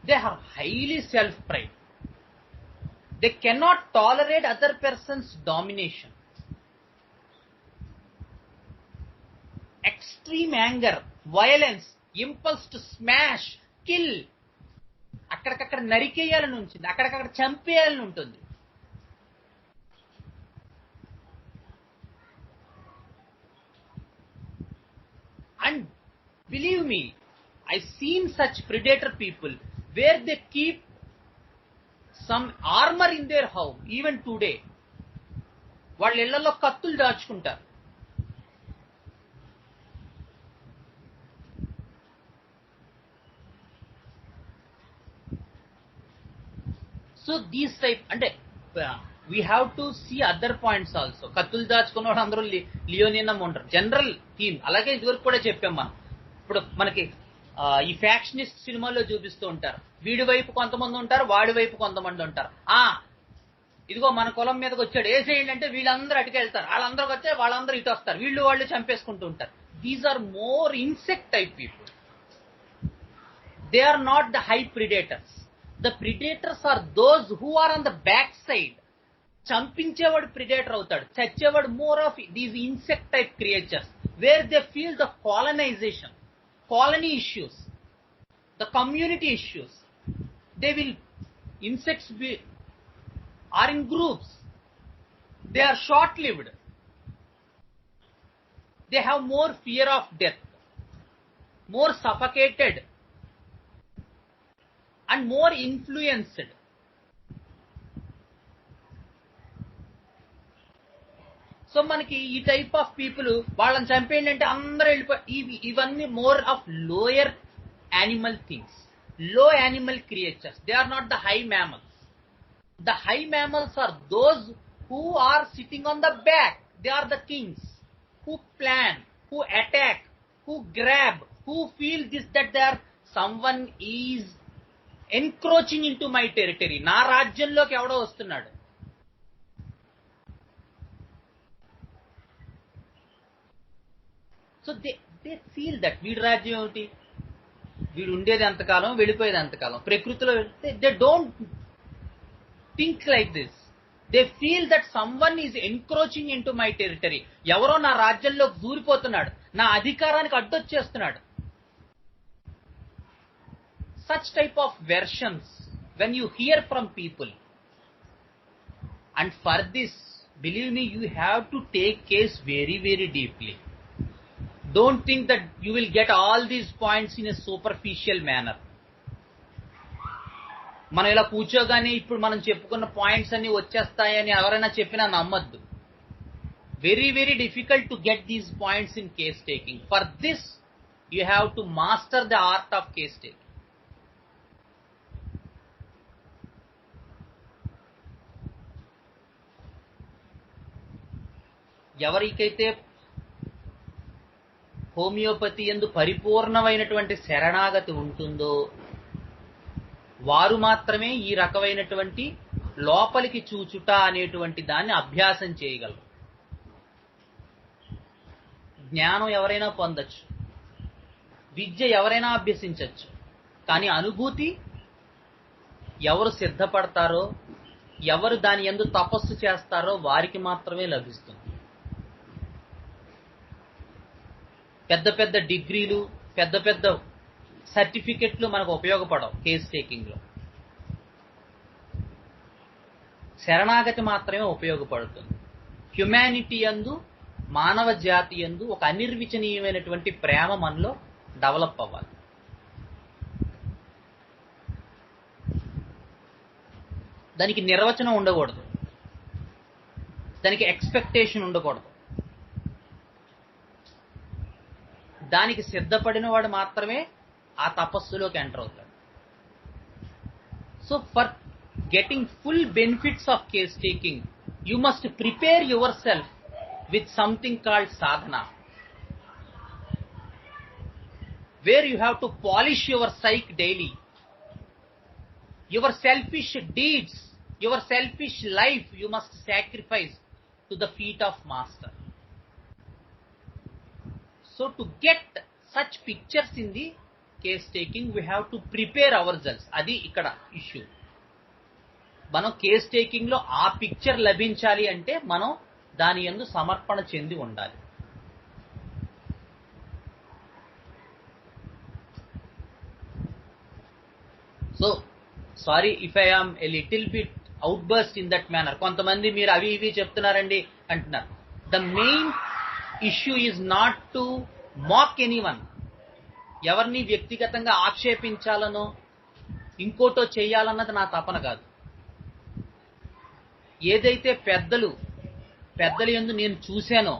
they are highly self-pride. They cannot tolerate other person's domination. Extreme anger, violence, impulse to smash, kill. అక్కడికక్కడ నరికేయాలని ఉంటుంది, అక్కడికక్కడ చంపేయాలని ఉంటుంది. Believe me, I've seen such predator people where they keep some armor in their house even today. వాళ్ళ ఇళ్లలో కత్తులు దాచుకుంటారు. So these type అంటే we have to see other points also. కత్తులు దాచుకున్న వాడు అందరూ లియోనియం ఉంటారు, జనరల్ థీమ్. అలాగే ఇదివరకు కూడా చెప్పాం మనం. ఇప్పుడు మనకి ఈ ఫ్యాక్షనిస్ట్ సినిమాల్లో చూపిస్తూ ఉంటారు, వీడి వైపు కొంతమంది ఉంటారు, వాడి వైపు కొంతమంది ఉంటారు. ఇదిగో మన కులం మీదకి వచ్చాడు వేసేయండి అంటే వీళ్ళందరూ అటుకెళ్తారు, వాళ్ళందరూ వచ్చే వాళ్ళందరూ ఇటు వస్తారు, వీళ్ళు వాళ్ళు చంపేసుకుంటూ ఉంటారు. These are more insect type people. They are not the high predators. The predators are those who are on the back side. చంపించేవాడు ప్రిడేటర్ అవుతాడు, చచ్చేవాడు more of these insect type creatures where they feel the colonization, colony issues, the community issues. They will, insects are in groups. They are short-lived. They have more fear of death, more suffocated, and more influenced. So మనకి ఈ type of people వాళ్ళని చంపేయండి అంటే అందరూ ఇవన్నీ more of lower animal things, low animal creatures. They are not the high mammals. The high mammals are those who are sitting on the back. They are the kings who plan, who attack, who grab, who feel this that they are someone is encroaching into my territory. నా రాజ్యంలోకి ఎవడో వస్తున్నాడు. So they feel that వీడి రాజ్యం ఏమిటి, వీడు ఉండేది ఎంతకాలం, వెళ్ళిపోయేది ఎంతకాలం. ప్రకృతిలో వెళ్తే they don't think like this. They feel that someone is encroaching into my territory. ఎవరో నా రాజ్యంలోకి దూరిపోతున్నాడు, నా అధికారానికి అడ్డొచ్చేస్తున్నాడు. Such type of versions when you hear from people. And for this, believe me, you have to take case very very deeply. Don't think that you will get all these points in a superficial manner. మనం ఇలా కూర్చోగానే ఇప్పుడు మనం చెప్పుకున్న points అన్ని వచ్చేస్తాయని ఎవరైనా చెప్పినా నమ్మద్దు. Very very difficult to get these points in case taking. For this you have to master the art of case taking. ఎవరికైతే హోమియోపతి యందు పరిపూర్ణమైనటువంటి శరణాగతి ఉంటుందో వారు మాత్రమే ఈ రకమైనటువంటి లోపలికి చూచుట అనేటువంటి దాన్ని అభ్యాసం చేయగలరు. జ్ఞానం ఎవరైనా పొందొచ్చు, విద్య ఎవరైనా అభ్యసించవచ్చు, కానీ అనుభూతి ఎవరు సిద్ధపడతారో, ఎవరు దాని యందు తపస్సు చేస్తారో వారికి మాత్రమే లభిస్తుంది. పెద్ద పెద్ద డిగ్రీలు, పెద్ద పెద్ద సర్టిఫికెట్లు మనకు ఉపయోగపడవు కేస్ టేకింగ్లో. శరణాగతి మాత్రమే ఉపయోగపడుతుంది. హ్యుమానిటీ యందు, మానవ జాతి యందు ఒక అనిర్వచనీయమైనటువంటి ప్రేమ మనలో డెవలప్ అవ్వాలి. దానికి నిర్వచనం ఉండకూడదు, దానికి ఎక్స్పెక్టేషన్ ఉండకూడదు. దానికి సిద్ధపడిన వాడు మాత్రమే ఆ తపస్సులోకి ఎంటర్ అవుతాడు. So for getting full benefits of case taking, you must prepare your self with something called Sadhana, where you have to polish your psych daily. Your selfish deeds, your selfish life you must sacrifice to the feet of master. So to get such pictures in the case taking, we have to prepare ourselves. Adi ikkada issue. మనం case taking లో ఆ picture లభించాలి అంటే మనం దాని యందు సమర్పణ చెంది ఉండాలి. So sorry if I am a little bit outburst in that manner. కొంతమంది మీరు అవి ఇవి చెప్తున్నారండి అంటున్నారు. The main issue is not to mock anyone. ఎవరిని వ్యక్తిగతంగా ఆక్షేపించాలనో ఇంకోటో చేయాలన్నది నా తపన కాదు. ఏదైతే పెద్దల యందు నేను చూశానో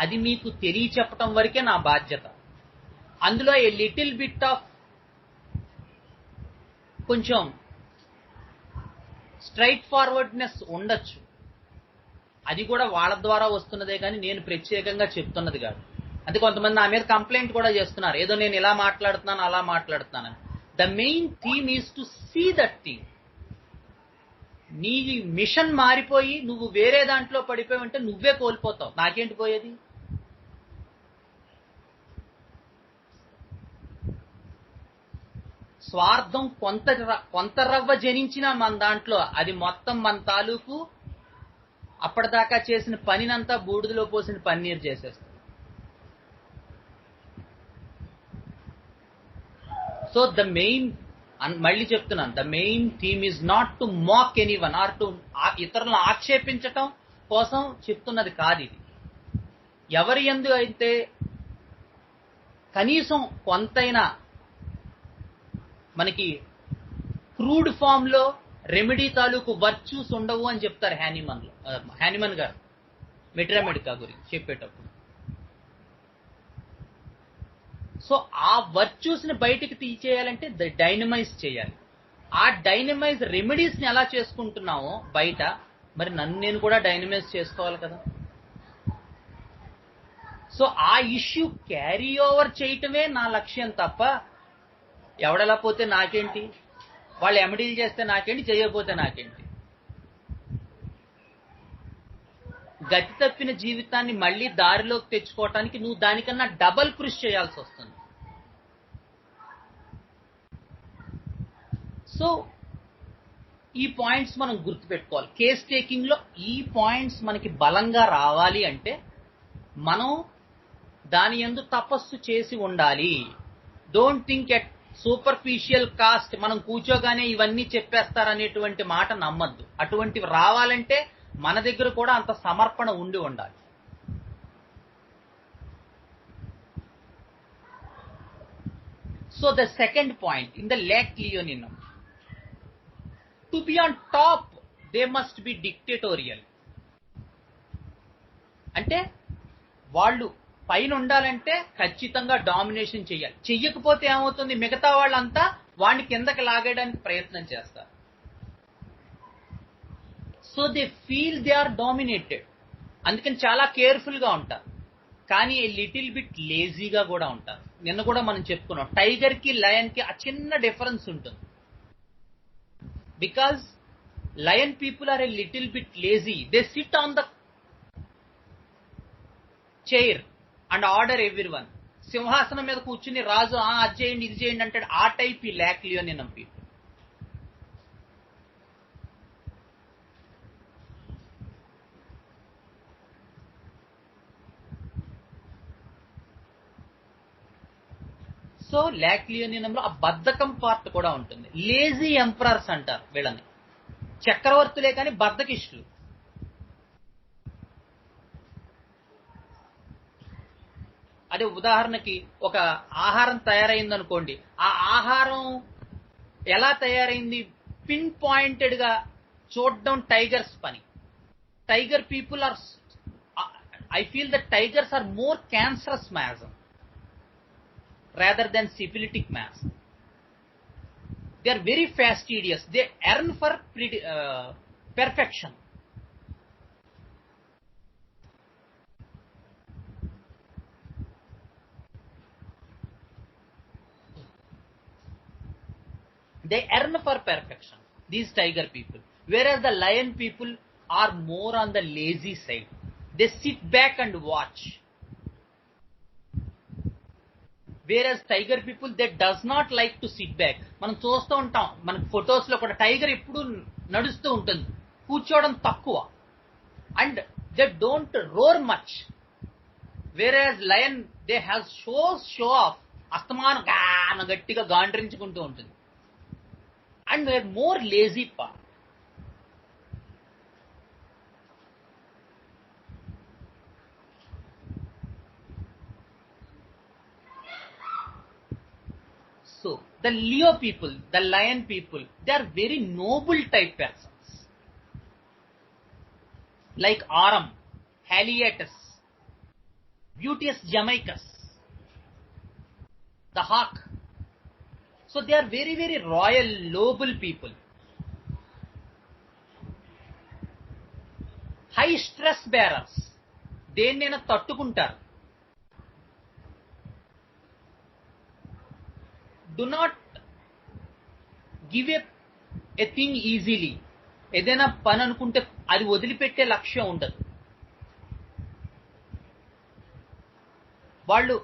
అది మీకు తెలియచెప్పటం వరకే నా బాధ్యత. అందులో ఏ లిటిల్ బిట్ ఆఫ్ కొంచెం స్ట్రైట్ ఫార్వర్డ్నెస్ ఉండొచ్చు. అది కూడా వాళ్ళ ద్వారా వస్తున్నదే కానీ నేను ప్రత్యేకంగా చెప్తున్నది కాదు. అంటే కొంతమంది నా మీద కంప్లైంట్ కూడా చేస్తున్నారు, ఏదో నేను ఇలా మాట్లాడుతున్నాను అలా మాట్లాడుతున్నాను. The main theme is to see that thing. నీ మిషన్ మారిపోయి నువ్వు వేరే దాంట్లో పడిపోయావంటే నువ్వే కోల్పోతావు, నాకేంటి పోయేది? స్వార్థం కొంత రవ్వ జనించినా మన దాంట్లో అది మొత్తం మన తాలూకు అప్పటిదాకా చేసిన పనినంతా బూడిదలో పోసిన పన్నీరు చేసేస్తుంది. సో ద మెయిన్, మళ్ళీ చెప్తున్నాను, the main theme is not to mock anyone or to ఇతరులను ఆక్షేపించటం కోసం చెప్తున్నది కాదు ఇది. ఎవరి యందు అయితే కనీసం కొంతైనా మనకి క్రూడ్ ఫామ్ లో రెమెడీ తాలూకు వర్చ్యూస్ ఉండవు అని చెప్తారు హ్యానిమన్ గారు మెట్రామెడికా గురించి చెప్పేటప్పుడు. సో ఆ వర్చ్యూస్ ని బయటికి తీసేయాలంటే డైనమైజ్ చేయాలి. ఆ డైనమైజ్ రెమెడీస్ ని ఎలా చేసుకుంటున్నామో బయట, మరి నన్ను నేను కూడా డైనమైజ్ చేసుకోవాలి కదా. సో ఆ ఇష్యూ క్యారీ ఓవర్ చేయటమే నా లక్ష్యం తప్ప ఎవడలా పోతే నాకేంటి, వాళ్ళు ఎమడీలు చేస్తే నాకేంటి, చేయకపోతే నాకేంటి. గతి తప్పిన జీవితాన్ని మళ్ళీ దారిలోకి తెచ్చుకోవటానికి నువ్వు దానికన్నా డబల్ కృషి చేయాల్సి వస్తుంది. సో ఈ పాయింట్స్ మనం గుర్తుపెట్టుకోవాలి. కేస్ టేకింగ్ లో ఈ పాయింట్స్ మనకి బలంగా రావాలి అంటే మనం దాని యందు తపస్సు చేసి ఉండాలి. Don't think at superficial cost, మనం కూర్చోగానే ఇవన్నీ చెప్పేస్తారనేటువంటి మాట నమ్మద్దు. అటువంటివి రావాలంటే మన దగ్గర కూడా అంత సమర్పణ ఉండి ఉండాలి. So the second point in the lac leoninum, to be on top they must be dictatorial. అంటే వాళ్ళు పైన ఉండాలంటే ఖచ్చితంగా డామినేషన్ చేయాలి. చెయ్యకపోతే ఏమవుతుంది, మిగతా వాళ్ళంతా వాడిని కిందకి లాగేయడానికి ప్రయత్నం చేస్తారు. So they feel they are dominated. అందుకని చాలా కేర్ఫుల్ గా ఉంటారు, కానీ లిటిల్ బిట్ లేజీగా కూడా ఉంటారు. నిన్న కూడా మనం చెప్పుకున్నాం, టైగర్ కి లయన్ కి ఆ చిన్న డిఫరెన్స్ ఉంటుంది. Because lion people are a little bit lazy, they sit on the chair and order everyone. సింహాసనం మీద కూర్చుని రాజు అది చేయండి ఇది చేయండి అంటాడు. ఆ టైప్ ఈ లేక్ లియోనినం పీపుల్. సో లేక్ లియోనినంలో ఆ బద్ధకం పార్ట్ కూడా ఉంటుంది. లేజీ ఎంపరర్స్ అంటారు వీళ్ళని, చక్రవర్తులే కానీ బద్ధకిష్టులు. అదే ఉదాహరణకి ఒక ఆహారం తయారైంది అనుకోండి, ఆ ఆహారం ఎలా తయారైంది పిన్ పాయింటెడ్ గా చూడడం టైగర్స్ పని. Tiger people are, I feel that tigers are more cancerous miasm rather than syphilitic mass. They are very fastidious. They yearn for perfection. They yearn for perfection, these tiger people. Whereas the lion people are more on the lazy side. They sit back and watch. Whereas tiger people they does not like to sit back. మనం చూస్తూ ఉంటాం మన photos లో కూడా tiger ఎప్పుడు నడుస్తూ ఉంటుంది, కూర్చోవడం తక్కువ. And they don't roar much. Whereas lion they have show off, అస్తమానం గాన గట్టిగా గాండ్రించుకుంటూ ఉంటుంది. And they are more lazy part. The Leo people, the lion people, they are very noble type persons. Like Aram, Haliatus, Beauteous Jamaicus, the hawk. So they are very, very royal, noble people. High stress bearers. దేన్నైనా తట్టుకుంటారు. Do not give a thing easily. ఏదైనా పని అనుకుంటే అది వదిలిపెట్టే లక్ష్యం ఉండదు. వాళ్ళు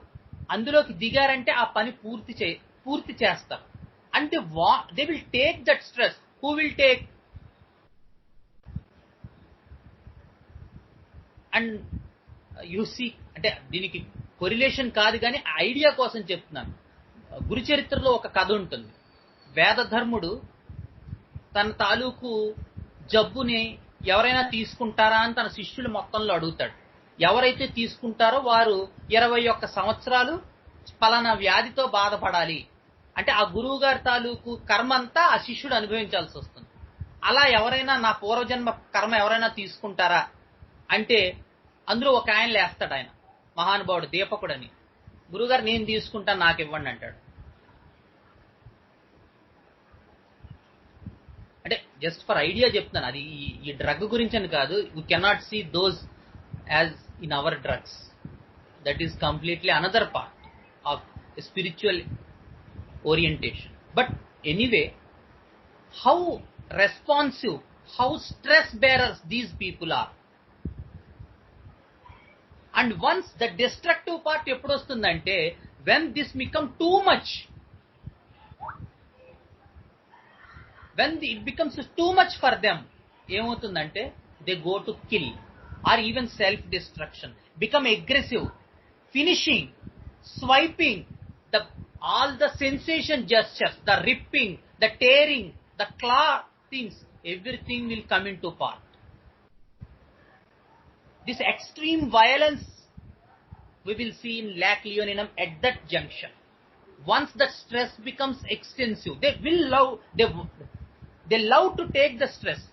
అందులోకి దిగారంటే ఆ పని పూర్తి చేస్తారు. అంటే they will take that stress. Who will take? And you see, అంటే దీనికి కొరిలేషన్ కాదు కానీ ఐడియా కోసం చెప్తున్నాను. గురుచరిత్రలో ఒక కథ ఉంటుంది. వేదధర్ముడు తన తాలూకు జబ్బుని ఎవరైనా తీసుకుంటారా అని తన శిష్యులు మొత్తంలో అడుగుతాడు. ఎవరైతే తీసుకుంటారో వారు 21 సంవత్సరాలు పలానా వ్యాధితో బాధపడాలి అంటే ఆ గురువు గారి తాలూకు కర్మ అంతా ఆ శిష్యుడు అనుభవించాల్సి వస్తుంది. అలా ఎవరైనా నా పూర్వజన్మ కర్మ ఎవరైనా తీసుకుంటారా అంటే అందులో ఒక ఆయన లేస్తాడు. ఆయన మహానుభావుడు దీపకుడని. గురువుగారు నేను తీసుకుంటాను, నాకు ఇవ్వండి అంటాడు. అంటే జస్ట్ ఫర్ ఐడియా చెప్తున్నాను. అది ఈ డ్రగ్ గురించి అని కాదు. We cannot see those as in our drugs. That is completely another part of spiritual orientation. But anyway, how responsive, how stress bearers these people are. And once the destructive part eppudu ostundante, when this become too much, when it becomes too much for them, ఏమవుతుందంటే they go to kill or even self destruction, become aggressive, finishing, swiping, all the sensation gestures, the ripping, the tearing, the claw things, everything will come into part. This extreme violence we will see in lac leoninum at that junction. Once that stress becomes extensive, they love to take the stress.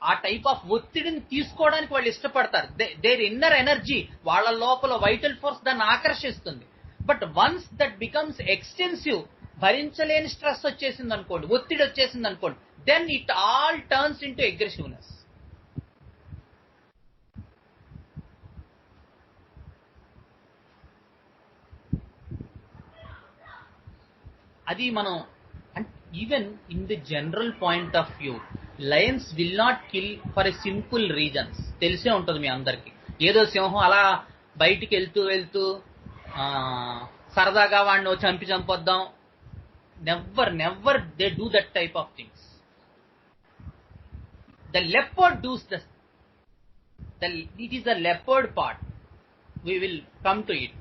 ఆ type of ఒత్తిడిని తీసుకోవడానికి వాళ్ళు ఇష్టపడతారు. There inner energy, వాళ్ళ లోపల vital force దాన్ని ఆకర్షిస్తుంది. But once that becomes extensive, భరించలేని స్ట్రెస్ వచ్చేసింది అనుకోండి, ఒత్తిడి వచ్చేసింది అనుకోండి, then it all turns into aggressiveness. అది మనం even in the general point of view, lions will not kill for a simple reasons. తెలిసే ఉంటుంది మీ అందరికి. ఏదో సింహం అలా బయటికి వెళ్తూ సరదాగా వాడిని చంపొద్దాం. Never they do that type of things. The leopard does it is the leopard part. We will come to it.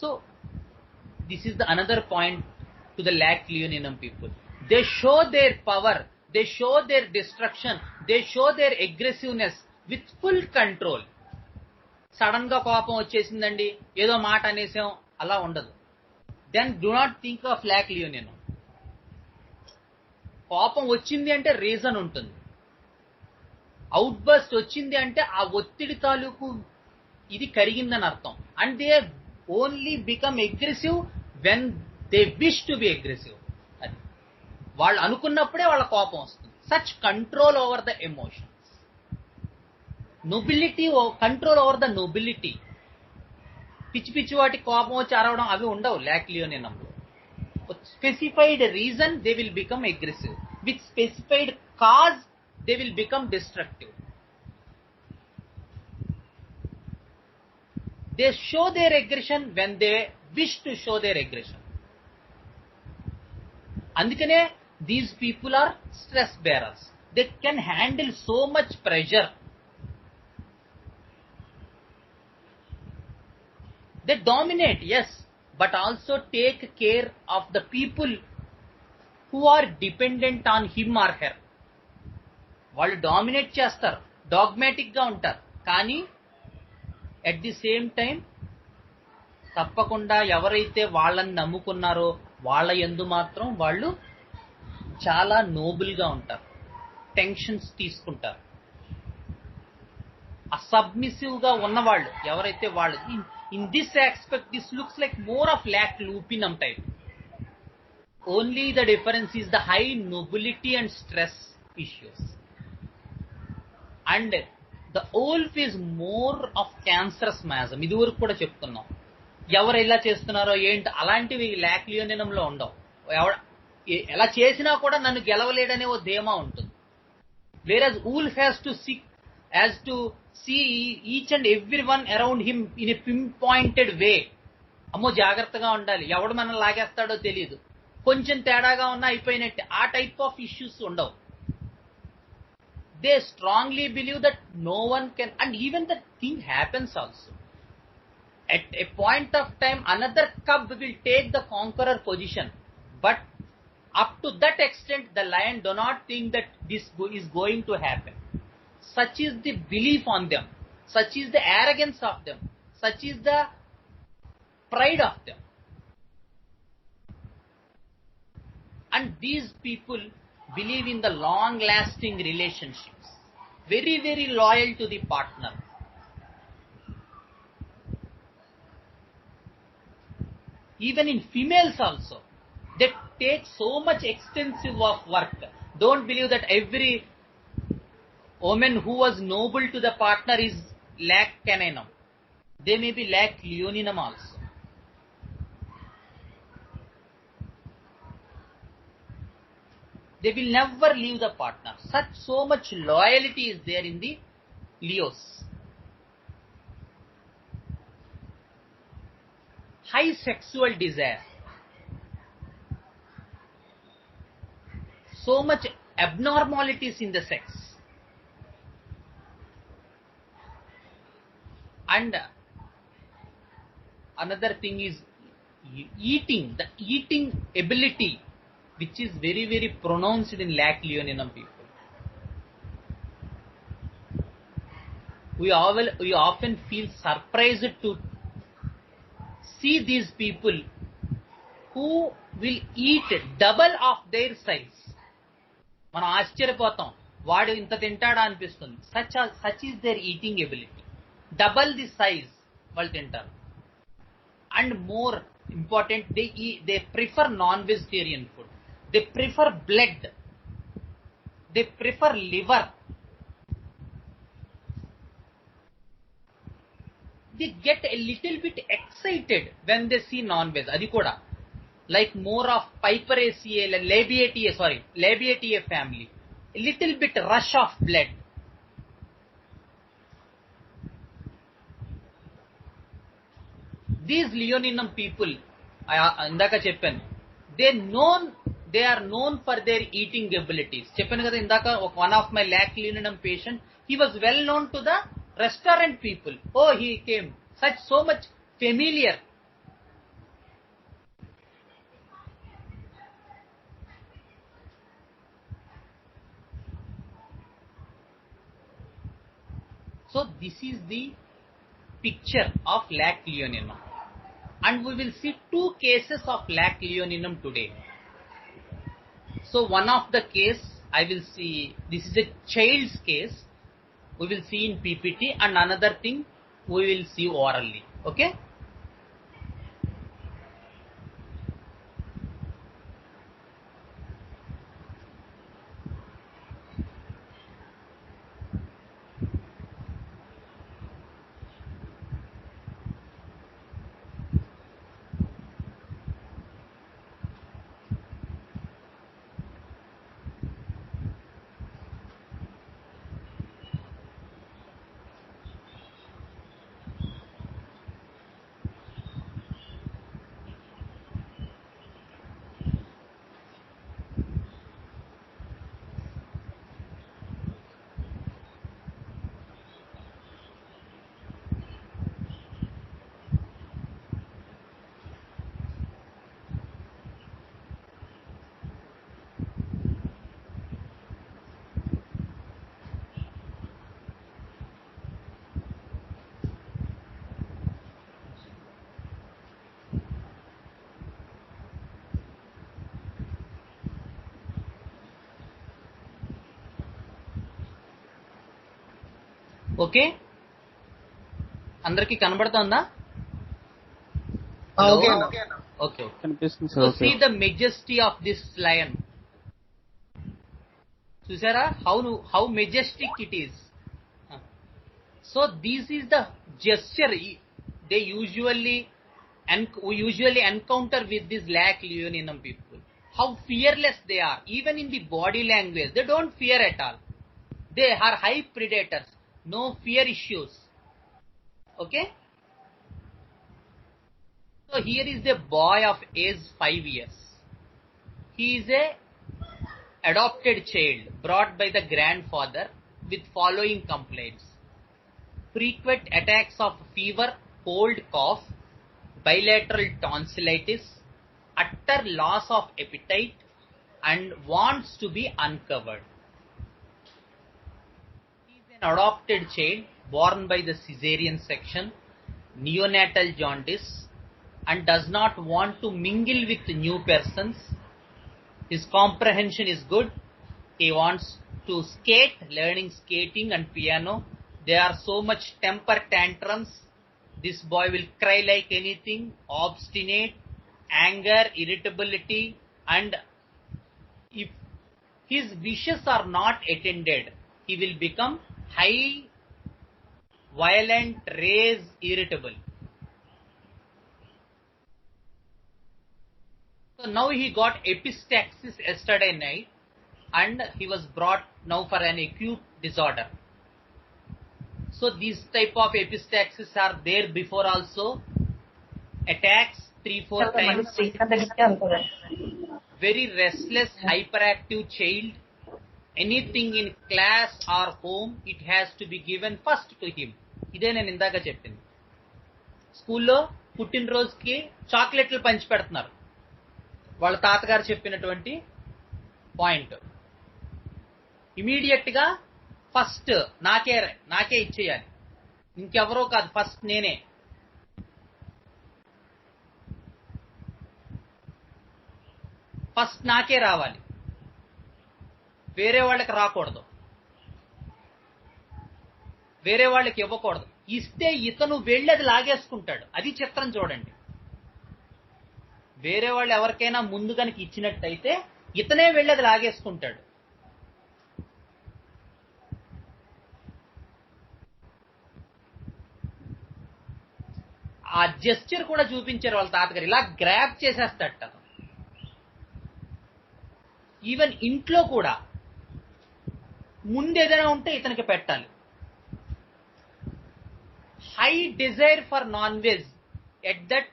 So this is the another point to the lac leoninum people. They show their power, they show their destruction, they show their aggressiveness with full control. Sudden గా కోపం వచ్చేసిందండి, ఏదో మాట అనేసాం, అలా ఉండదు. Then do not think of lac leoninum. కోపం వచ్చింది అంటే రీజన్ ఉంటుంది. అవుట్ బర్స్ట్ వచ్చింది అంటే ఆ ఒత్తిడి తాలూకు ఇది కరిగిందని అర్థం. And they only become aggressive when they wish to be aggressive. అది వాళ్ళు అనుకున్నప్పుడే వాళ్ళ కోపం వస్తుంది. such control over the emotions, nobility, control over the nobility. పిచ్చి వాటి కోపం వచ్చి అరవడం అవి ఉండవు lac leoninum లో. specified reason they will become aggressive, with specified cause they will become destructive. They show their aggression when they wish to show their aggression. అందుకనే these people are stress bearers. They can handle so much pressure. They dominate, yes. but also take care of the people who are dependent on him or her. వాళ్ళు dominate చేస్తారు, dogmatic గా ఉంటారు, కానీ at the same time తప్పకుండా ఎవరైతే వాళ్ళని నమ్ముకున్నారో వాళ్ళ యందు మాత్రం వాళ్ళు చాలా నోబుల్ గా ఉంటారు, టెన్షన్స్ తీసుకుంటారు. సబ్మిసివ్ గా ఉన్నవాళ్ళు ఎవరైతే వాళ్ళు, in this aspect this looks like more of lac lupinum type. Only the difference is the high nobility and stress issues. And the wolf is more of cancerous miasm. ఇది వరకు కూడా చెప్తున్నాం. ఎవరు ఎలా చేస్తున్నారో ఏంటి అలాంటివి లాక్ లియోనినంలో ఉండవు. ఎలా చేసినా కూడా నన్ను గెలవలేడనే ఓ ధీమా ఉంటుంది. Whereas wolf has to seek as to see each and every one around him in a pin pointed way. అమ్మో జాగ్రత్తగా ఉండాలి, ఎవడు మనం లాగేస్తాడో తెలియదు, కొంచెం తేడాగా ఉన్నా అయిపోయినట్టే, ఆ టైప్ ఆఫ్ ఇష్యూస్ ఉండవు. They strongly believe that no one can, and even the thing happens also. At a point of time, another cub will take the conqueror position, but up to that extent, the lion do not think that this is going to happen. Such is the belief on them, such is the arrogance of them, such is the pride of them. And these people believe in the long lasting relationships, very very loyal to the partner. Even in females also, they take so much extensive of work. Don't believe that every woman who was noble to the partner is lack caninum. They may be lack leoninum also. They will never leave the partner. Such so much loyalty is there in the Leos. High sexual desire. So much abnormalities in the sex. And another thing is eating, the eating ability, which is very very pronounced in lack leoninum people. We often feel surprised to see these people who will eat double of their size. మనం ఆశ్చర్యపోతాం, వాడు ఇంత తింటాడా అనిపిస్తుంది. such is their eating ability. Double the size వాళ్ళు తింటారు. And more important, they prefer non-vegetarian food. They prefer blood. They prefer liver. They get a little bit excited when they see non-veg. Adi kuda like more of Piperaceae, Labiatae family. A little bit rush of blood. These leoninum people, indaka cheppanu, they are known for their eating abilities. Cheppanu kada indaka, one of my lack leoninum patient, he was well known to the restaurant people. Oh, he came so much familiar. So this is the picture of lack leoninum, and we will see two cases of lack leoninum today. So one of the case I will see, this is a child's case, we will see in PPT, and another thing we will see orally. Okay. Okay, అందరికి కనబడుతుందా? Okay okay. కనిపిస్తుంది so sir. See the majesty of this lion. చూసారా how majestic it is. So this is the gesture they usually encounter with these Lac Leoninum people. How fearless they are, even in the body language. They don't fear at all. They are high predators, no fear issues. Okay. So here is the boy of age 5 years. He is a adopted child brought by the grandfather with following complaints: frequent attacks of fever, cold, cough, bilateral tonsillitis, utter loss of appetite, and wants to be uncovered. He is an adopted child born by the cesarean section, neonatal jaundice, and does not want to mingle with new persons. His comprehension is good. He wants to skate, learning skating and piano. There are so much temper tantrums. This boy will cry like anything, obstinate, anger, irritability, and if his wishes are not attended, he will become high, violent, rage, irritable. So now he got epistaxis yesterday night, and he was brought now for an acute disorder. So these type of epistaxis are there before also. Attacks 3-4 times. Very restless, hyperactive child. Anything in class or home, it has to be given first to him. ఇదే నేను ఇందాక చెప్పింది. స్కూల్లో పుట్టినరోజుకి చాక్లెట్లు పంచి పెడుతున్నారు, వాళ్ళ తాతగారు చెప్పినటువంటి పాయింట్. ఇమీడియట్ గా ఫస్ట్ నాకే ఇచ్చేయాలి, ఇంకెవరో కాదు, ఫస్ట్ నేనే. ఫస్ట్ నాకే రావాలి, వేరే వాళ్ళకి రాకూడదు, వేరే వాళ్ళకి ఇవ్వకూడదు. ఇస్తే ఇతను వెళ్ళి అది లాగేసుకుంటాడు. అది చిత్రం చూడండి. వేరే వాళ్ళు ఎవరికైనా ముందు కనుక ఇచ్చినట్టయితే ఇతనే వెళ్ళి అది లాగేసుకుంటాడు. ఆ జెస్చర్ కూడా చూపించారు వాళ్ళ తాతగారు. ఇలా గ్రాబ్ చేసేస్తాడట. ఈవెన్ ఇంట్లో కూడా ముందు ఏదైనా ఉంటే ఇతనికి పెట్టాలి. High desire for non veg at that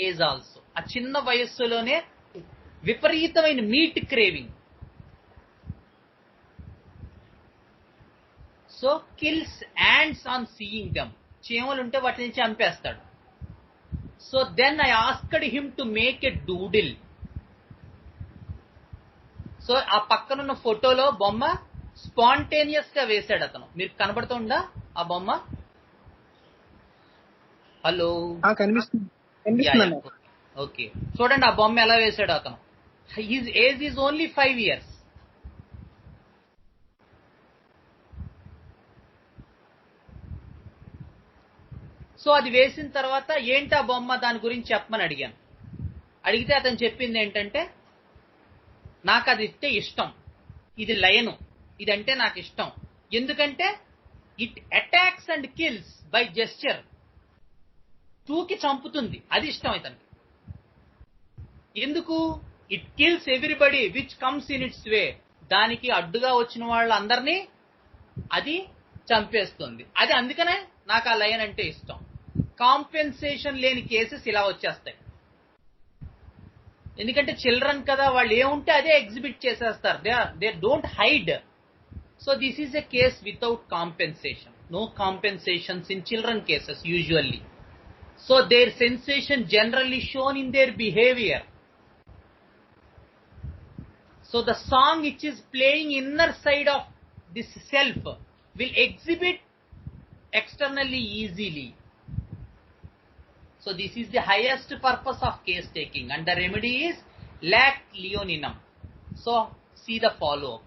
age also. ఆ చిన్న వయస్సులోనే విపరీతమైన meat craving. So kills ants on seeing them. చీమలుంటే వాటి నుంచి చంపేస్తాడు. So then I asked him to make a doodle. So ఆ పక్కనున్న ఫోటోలో బొమ్మ స్పాంటేనియస్ గా వేశాడు అతను. మీరు కనబడుతుందా ఆ బొమ్మ? హలో, కనిపిస్తుంది. ఓకే, చూడండి ఆ బొమ్మ ఎలా వేశాడు అతను. His age is only 5 years. So అది వేసిన తర్వాత ఏంటి ఆ బొమ్మ, దాని గురించి చెప్పమని అడిగాను. అడిగితే అతను చెప్పింది ఏంటంటే, నాకు అది ఇస్తే ఇష్టం, ఇది లయను, ఇదంటే నాకు ఇష్టం. ఎందుకంటే it attacks and kills by gesture. తూకి చంపుతుంది, అది ఇష్టం ఇతనికి. ఎందుకు? It kills everybody which comes in its way. దానికి అడ్డుగా వచ్చిన వాళ్ళందరినీ అది చంపేస్తుంది. అది అందుకనే నాకు ఆ లయన్ అంటే ఇష్టం. కాంపెన్సేషన్ లేని కేసెస్ ఇలా వచ్చేస్తాయి. ఎందుకంటే చిల్డ్రన్ కదా, వాళ్ళు ఏముంటే అదే ఎగ్జిబిట్ చేసేస్తారు. They don't hide. So this is a case without compensation. No compensations in children cases usually. So their sensation generally shown in their behaviour. So the song which is playing inner side of this self will exhibit externally easily. So this is the highest purpose of case taking, and the remedy is Lac Leoninum. So see the follow up.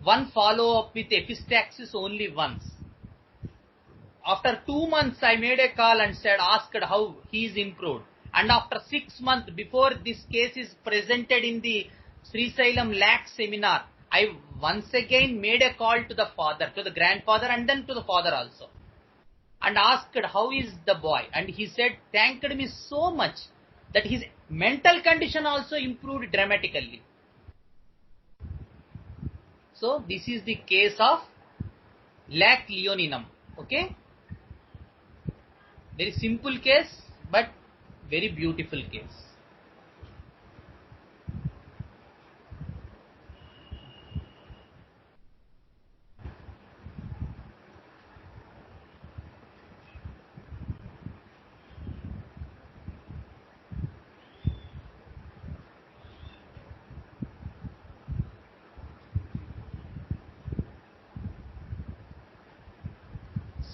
one follow-up with epistaxis only once. After 2 months, I made a call and asked how he is improved. And after 6 months, before this case is presented in the Srisailam LAC seminar, I once again made a call to the father, to the grandfather, and then to the father also, and asked how is the boy. And he said, thanked me so much that his mental condition also improved dramatically. So this is the case of lac leoninum. Okay, very simple case, but very beautiful case.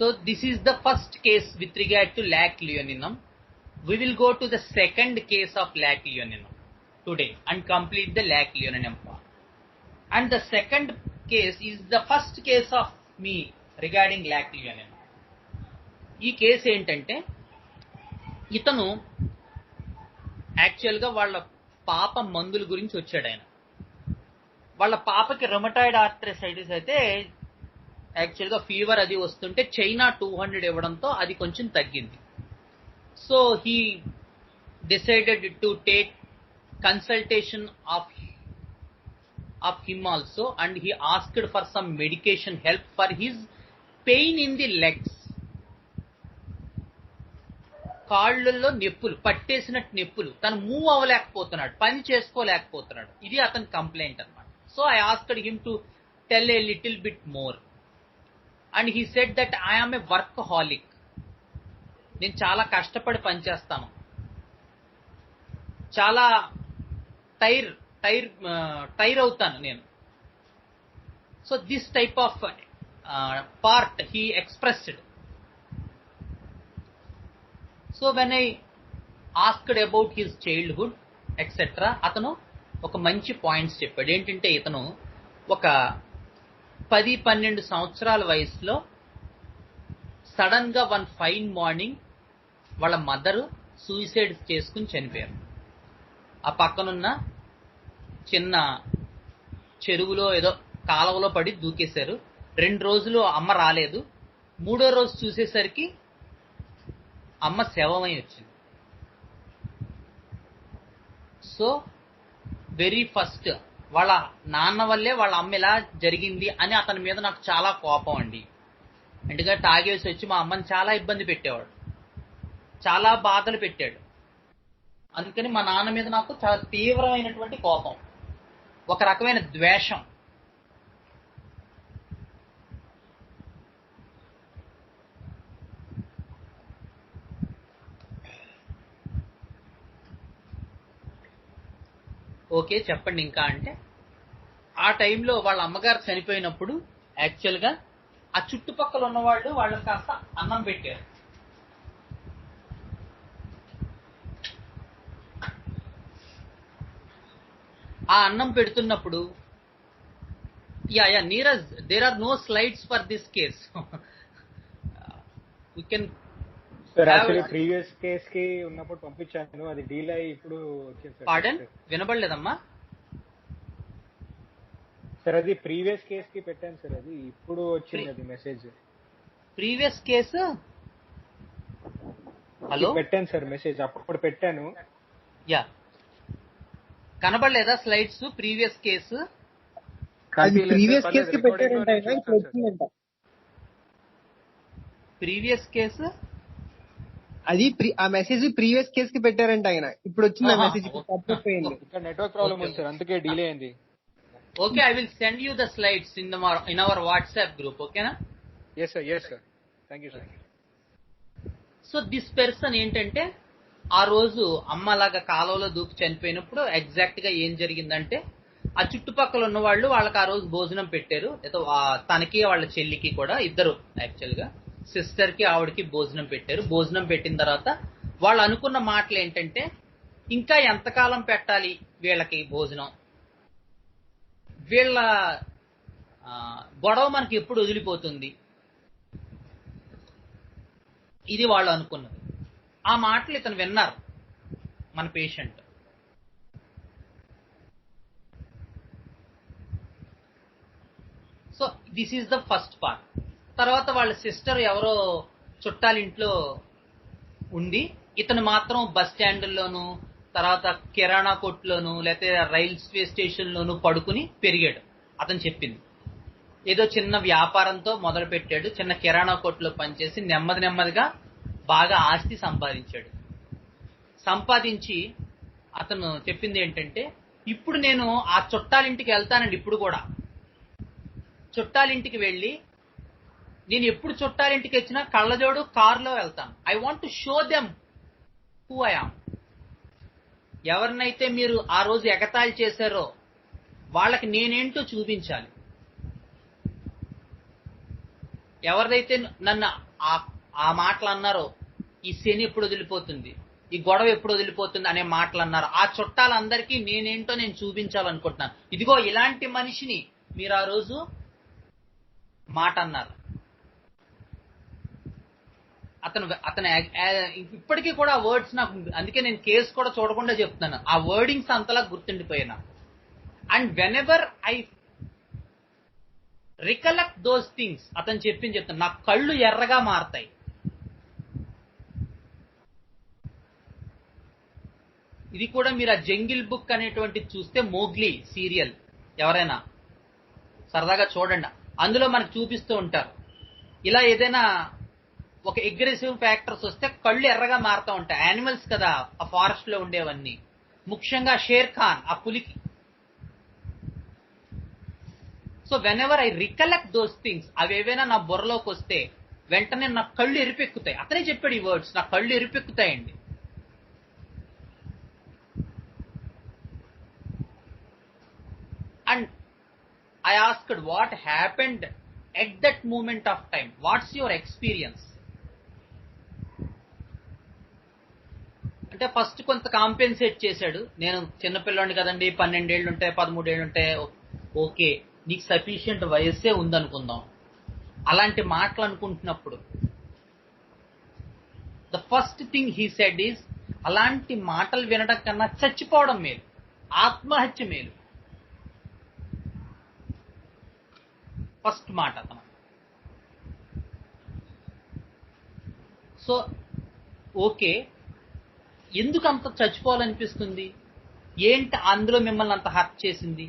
So this is the first case with regard to lac leoninum. We will go to the second case of lac leoninum today and complete the lac leoninum part. And the second case is the first case of me regarding lac leoninum. ఈ case ఏంటంటే, ఇతను యాక్చువల్గా వాళ్ళ పాప మందుల గురించి వచ్చాడు. ఆయన వాళ్ళ పాపకి రొమటాయిడ్ ఆర్థరైటిస్ అయితే యాక్చువల్గా ఫీవర్ అది వస్తుంటే చైనా 200 ఇవ్వడంతో అది కొంచెం తగ్గింది. So he decided to take consultation of him also, and he asked for some medication help for his pain in the legs. కాళ్ళల్లో నొప్పులు, పట్టేసినట్టు నొప్పులు, తను మూవ్ అవ్వలేకపోతున్నాడు, పని చేసుకోలేకపోతున్నాడు. ఇది అతని కంప్లైంట్ అన్నమాట. So I asked him to tell a little bit more, and he said that I am a workaholic. నేను చాలా కష్టపడి పనిచేస్తాను, చాలా టైర్ అవుతాను నేను. So this type of part he expressed. So when I asked about his childhood etcetera, అతను ఒక మంచి పాయింట్స్ చెప్పాడు. ఏంటంటే, ఇతను ఒక 10-12 సంవత్సరాల వయసులో సడన్ గా వన్ ఫైన్ మార్నింగ్ వాళ్ళ మదరు సూసైడ్ చేసుకుని చనిపోయారు. ఆ పక్కనున్న చిన్న చెరువులో ఏదో కాలువలో పడి దూకేశారు. 2 రోజులు అమ్మ రాలేదు. 3వ రోజు చూసేసరికి అమ్మ శవమై వచ్చింది. సో వెరీ ఫస్ట్ వాళ్ళ నాన్న వల్లే వాళ్ళ అమ్మ ఇలా జరిగింది అని అతని మీద నాకు చాలా కోపం అండి. ఎందుకంటే తాగేసి వచ్చి మా అమ్మని చాలా ఇబ్బంది పెట్టేవాడు, చాలా బాధలు పెట్టాడు. అందుకని మా నాన్న మీద నాకు చాలా తీవ్రమైనటువంటి కోపం, ఒక రకమైన ద్వేషం. ఓకే, చెప్పండి ఇంకా అంటే, ఆ టైంలో వాళ్ళ అమ్మగారు చనిపోయినప్పుడు యాక్చువల్గా ఆ చుట్టుపక్కల ఉన్నవాళ్ళు వాళ్ళకి కాస్త అన్నం పెట్టారు. ఆ అన్నం పెడుతున్నప్పుడు, yeah Neeraj, there are no slides for this case. We can previous case కి ఉన్నప్పుడు పంపించాను, అది డీల్ అయ్యి ఇప్పుడు వచ్చింది. పార్డన్, వినబడలేదమ్మా సార్. అది ప్రీవియస్ కేస్ కి పెట్టాను సార్, అది ఇప్పుడు వచ్చింది అది మెసేజ్. ప్రీవియస్ కేసు హలో పెట్టాను సార్ మెసేజ్, అప్పుడు పెట్టాను. యా, కనబడలేదా slides? Previous case previous case కి పెట్టారంట, ఇప్పుడు వచ్చిందంట. ప్రీవియస్ కేసు అది ఆ మెసేజ్ ప్రీవియస్ కేస్ కి పెట్టారంట ఆయన, ఇప్పుడు వచ్చింది మెసేజ్. ఇక్కడ నెట్వర్క్ ప్రాబ్లం ఉంది సార్, అందుకే డిలే అయింది. Okay, I will send you the slides in our WhatsApp group. ఓకేనా? Yes sir, thank you sir. So this person ఏంటంటే, ఆ రోజు అమ్మలాగా కాలువలో దూకి చనిపోయినప్పుడు ఎగ్జాక్ట్ గా ఏం జరిగిందంటే, ఆ చుట్టుపక్కల ఉన్న వాళ్ళు వాళ్ళకి ఆ రోజు భోజనం పెట్టారు. తనకి వాళ్ళ చెల్లికి కూడా, ఇద్దరు యాక్చువల్ గా సిస్టర్ కి ఆవిడకి భోజనం పెట్టారు. భోజనం పెట్టిన తర్వాత వాళ్ళు అనుకున్న మాటలు ఏంటంటే, ఇంకా ఎంతకాలం పెట్టాలి వీళ్ళకి భోజనం, వీళ్ళ గొడవ మనకి ఎప్పుడు వదిలిపోతుంది? ఇది వాళ్ళు అనుకున్నది. ఆ మాటలు ఇతను విన్నారు, మన patient. So this is the first part. తర్వాత వాళ్ళ సిస్టర్ ఎవరో చుట్టాలింట్లో ఉండి, ఇతను మాత్రం బస్ స్టాండ్లోను, తర్వాత కిరాణా కొట్టులోను, లేకపోతే రైల్వే స్టేషన్లోను పడుకుని పెరిగాడు. అతను చెప్పింది ఏదో చిన్న వ్యాపారంతో మొదలు పెట్టాడు, చిన్న కిరాణా కొట్టులో పనిచేసి నెమ్మదిగా బాగా ఆస్తి సంపాదించాడు. సంపాదించి అతను చెప్పింది ఏంటంటే, ఇప్పుడు నేను ఆ చుట్టాలింటికి వెళ్తానండి. ఇప్పుడు కూడా చుట్టాలింటికి వెళ్ళి, నేను ఎప్పుడు చుట్టాలింటికి వచ్చినా కళ్ళజోడు కారులో వెళ్తాను. I want to show them who I am. ఎవరినైతే మీరు ఆ రోజు ఎగతాళి చేశారో వాళ్ళకి నేనేంటో చూపించాలి. ఎవరిదైతే నన్ను ఆ మాటలు అన్నారో, ఈ శని ఎప్పుడు వదిలిపోతుంది, ఈ గొడవ ఎప్పుడు వదిలిపోతుంది అనే మాటలు అన్నారు, ఆ చుట్టాలందరికీ నేనేంటో నేను చూపించాలనుకుంటున్నాను. ఇదిగో ఇలాంటి మనిషిని మీరు ఆ రోజు మాట అన్నారు. అతను ఇప్పటికీ కూడా ఆ వర్డ్స్ నాకు, అందుకే నేను కేసు కూడా చూడకుండా చెప్తున్నాను, ఆ వర్డింగ్స్ అంతలా గుర్తుండిపోయినా. And whenever I recollect those things, అతను చెప్తాను, నా కళ్ళు ఎర్రగా మారతాయి. ఇది కూడా మీరు ఆ జంగిల్ బుక్ అనేటువంటిది చూస్తే, మోగ్లీ సీరియల్ ఎవరైనా సరదాగా చూడండి, అందులో మనకు చూపిస్తూ ఉంటారు. ఇలా ఏదైనా ఒక అగ్రెసివ్ ఫ్యాక్టర్స్ వస్తే కళ్ళు ఎర్రగా మారుతూ ఉంటాయి. యానిమల్స్ కదా ఆ ఫారెస్ట్ లో ఉండేవన్నీ, ముఖ్యంగా షేర్ ఖాన్ ఆ పులికి. So whenever I recollect those things, అవి ఏవైనా నా బుర్రలోకి వస్తే వెంటనే నా కళ్ళు ఎరిపెక్కుతాయి. అతనే చెప్పాడు ఈ వర్డ్స్, నా కళ్ళు ఎరిపెక్కుతాయండి. And I asked what happened at that moment of time. What's your experience? అంటే ఫస్ట్ కొంత కాంపెన్సేట్ చేశాడు. నేను చిన్నపిల్లాడిని కదండి, 12 ఏళ్ళు ఉంటాయి, 13 ఏళ్ళు ఉంటాయి, ఓకే నీకు సఫిషియంట్ వయస్సే ఉందనుకుందాం. అలాంటి మాటలు అనుకుంటున్నప్పుడు the first thing he said is, అలాంటి మాటలు వినడం కన్నా చచ్చిపోవడం మేలు, ఆత్మహత్య మేలు. ఫస్ట్ మాట అతను. సో ఓకే, ఎందుకు అంత చచ్చిపోవాలనిపిస్తుంది? ఏంటి అందులో మిమ్మల్ని అంత హర్ట్ చేసింది?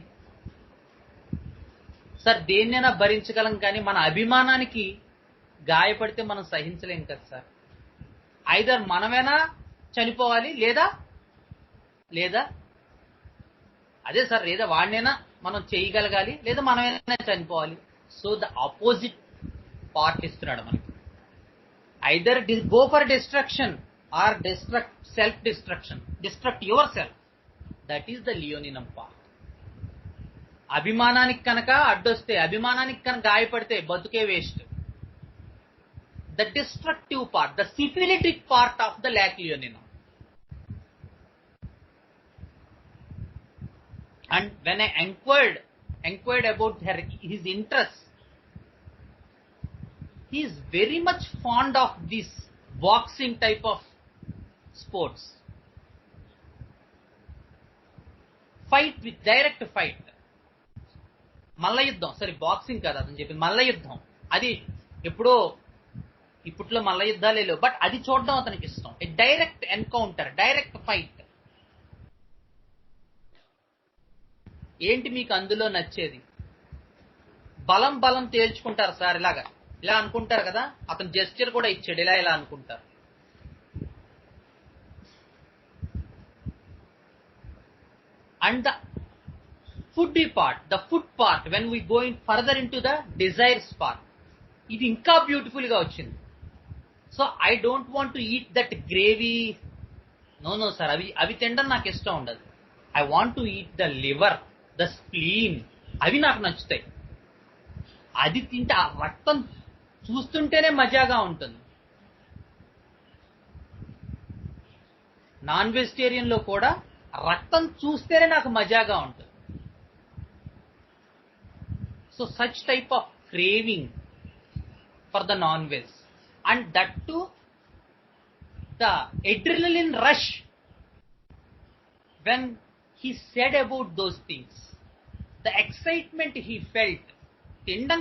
సార్ దేన్నైనా భరించగలం, కానీ మన అభిమానానికి గాయపడితే మనం సహించలేం కదా సార్. ఐదర్ మనమైనా చనిపోవాలి, లేదా అదే సార్, లేదా వాడినైనా మనం చేయగలగాలి, లేదా మనమైనా చనిపోవాలి. సో ద ఆపోజిట్ పార్ట్ ఇస్తున్నాడు మనకి. Either go for destruction or self destruct yourself. That is the leoninum part. అభిమానానికి కనుక అడ్డొస్తే, అభిమానానికి కనుక గాయపడితే బతుకే waste. The destructive part, the syphilitic part of the lac leoninum. And when I inquired about his interests, he is very much fond of this boxing type of sports. Fight with direct fight. మల్ల యుద్ధం, సరే boxing కాదు అతను చెప్పింది, మల్ల యుద్ధం. అది ఎప్పుడో ఇప్పట్లో మల్ల యుద్ధాలే లేవు, బట్ అది చూడడం అతనికి ఇష్టం. Direct encounter, direct fight. ఏంటి మీకు అందులో నచ్చేది? బలం తేల్చుకుంటారు సార్, ఇలా అనుకుంటారు కదా. అతను జెస్చర్ కూడా ఇచ్చాడు, ఇలా అనుకుంటారు. And the food part when we going further in to the desires part, ఇది ఇంకా బ్యూటిఫుల్ గా వచ్చింది. So I don't want to eat that gravy, no sir, అవి తినడం నాకు ఇష్టం ఉండదు. I want to eat the liver, the spleen, అవి నాకు నచ్చుతాయి. అది తింటే ఆ రక్తం చూస్తుంటేనే మజాగా ఉంటుంది. నాన్ వెజిటేరియన్ లో కూడా రక్తం చూస్తేనే నాకు మజాగా ఉంటుంది. So such type of craving for the non-veg, and that too the adrenaline rush when he said about those things, the excitement he felt. తినడం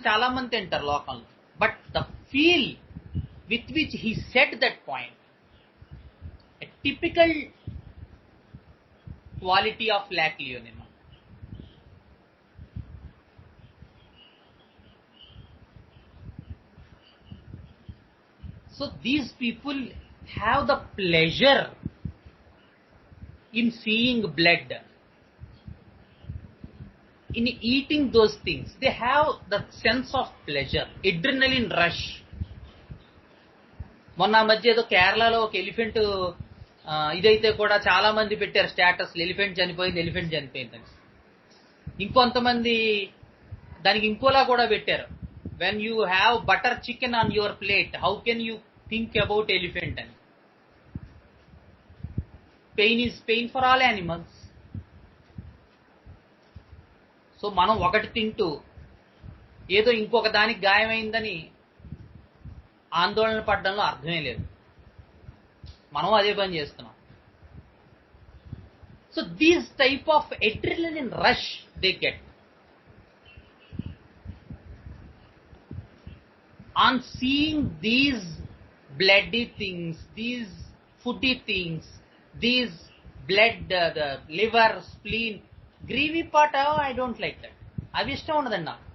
చాలా మంది తింటారు లోకంలో, but the feel with which he said that point, a typical quality of lac leonina. So these people have the pleasure in seeing blood, in eating those things. They have the sense of pleasure, adrenaline rush. మొన్న మధ్య ఏదో కేరళలో ఒక elephant ఇదైతే కూడా చాలా మంది పెట్టారు స్టేటస్, ఎలిఫెంట్ చనిపోయిందని. ఇంకొంతమంది దానికి ఇంకోలా కూడా పెట్టారు, when you have butter chicken on your plate, how can you think about elephant అని. Pain is pain for all animals. So మనం ఒకటి తింటూ ఏదో ఇంకొక దానికి గాయమైందని ఆందోళన పడడంలో అర్థమే లేదు. మనం అదే పని చేస్తున్నాం. So these type of adrenaline rush they get on seeing these bloody things, these foody things, these blood, the liver, spleen, greavy part. Oh, I don't like that. అవి ఇష్టం ఉండదండి నాకు,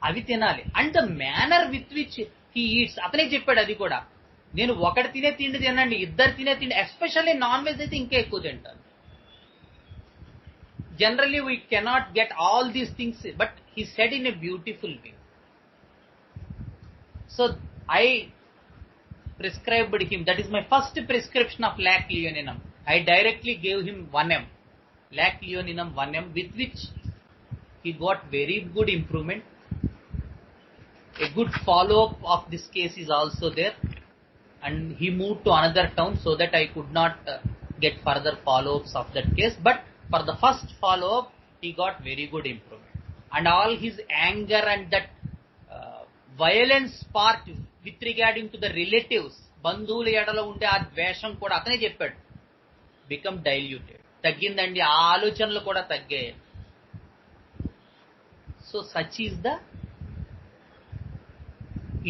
అవి తినాలి. And the manner with which he eats, అతనే చెప్పాడు అది కూడా. నేను ఒకటి తినే తిండి తినండి, ఇద్దరు తినే తిండి, ఎస్పెషల్లీ నాన్ వెజ్ అయితే ఇంకా ఎక్కువ తింటాను. Generally we cannot get all these things, but he said in a beautiful way. So I prescribed him, that is my first prescription of lac leoninum. I directly gave him 1 m lac leoninum 1 m, with which he got very good improvement. A good follow-up of this case is also there, and he moved to another town so that I could not get further follow-ups of that case. But for the first follow-up, he got very good improvement, and all his anger and that violence part with regarding to the relatives, బంధువుల ఎడలో ఉండే ఆ ద్వేషం కూడా అతనే చెప్పాడు, become diluted, తగ్గిందండి, ఆ ఆలోచనలు కూడా తగ్గాయి. So such is the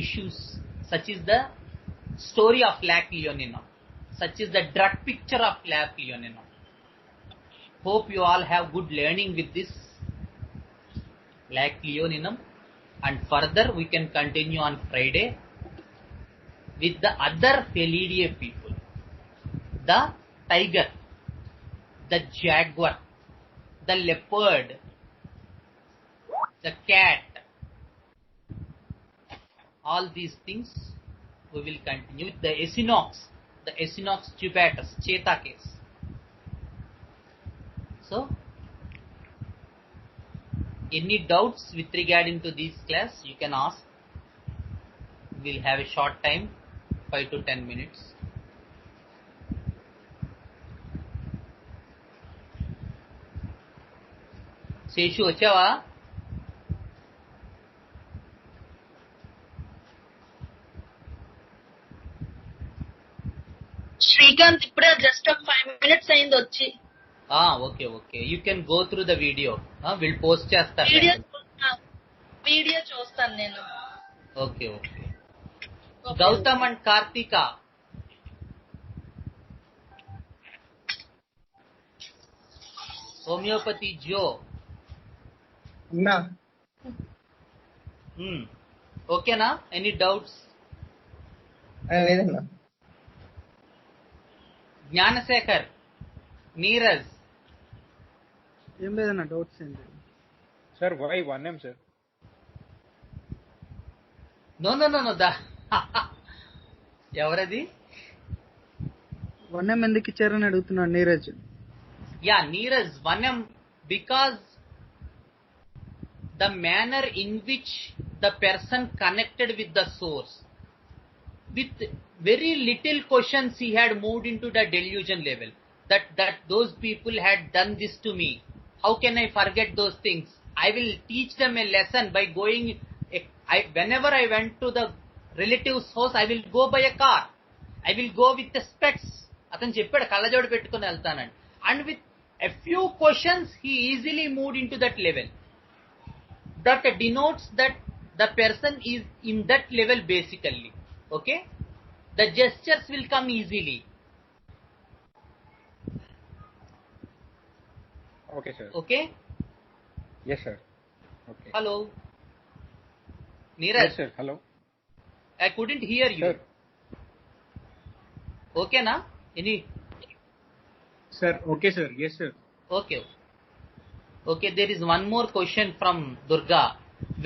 issues, such is the story of lac leoninum, such is the drug picture of lac leoninum. Hope you all have good learning with this lac leoninum, and further we can continue on Friday with the other Felidae people, the tiger, the jaguar, the leopard, the cat. All these things we will continue with the Echinops jubatus, cheetah case. So, any doubts with regarding to this class, you can ask. We'll have a short time, 5 to 10 minutes. Seshu, వచ్చావా? శ్రీకాంత్ ఇప్పుడే just ఒక 5 minutes అయింది వచ్చి. Okay okay, you can go through the video, will post చేస్తాను. Video చూస్తాను నేను. Okay okay. Gautam and Karthika, homeopathy జో, ఓకేనా? Any doubts? లేదన్నా. జ్ఞానశేఖర్, నీరజ్, ఏం లేదన్న, డౌట్స్ ఏంటి sir? Why 1 m sir? No ఎవరది? 1 m ఎందుకు ఇచ్చారని అడుగుతున్నాడు Neeraj. Yeah, Neeraj 1 m because the manner in which the person connected with the source, with very little questions he had moved into the delusion level, that those people had done this to me, how can I forget those things? I will teach them a lesson by going whenever I went to the relative's house, I will go by a car. I will go with the specs. అతను చెప్పాడు కళ్ళజోడు పెట్టుకుని వెళ్తానని. And with a few questions, he easily moved into that level. That denotes that the person is in that level basically. Okay? The gestures will come easily. Okay, sir. Okay? Yes, sir. Okay. Hello? Neeraj? Yes, sir. Hello. I couldn't hear you. Sir. Okay na? Any? Sir. Okay, sir. Yes, sir. Okay. Okay, there is one more question from Durga.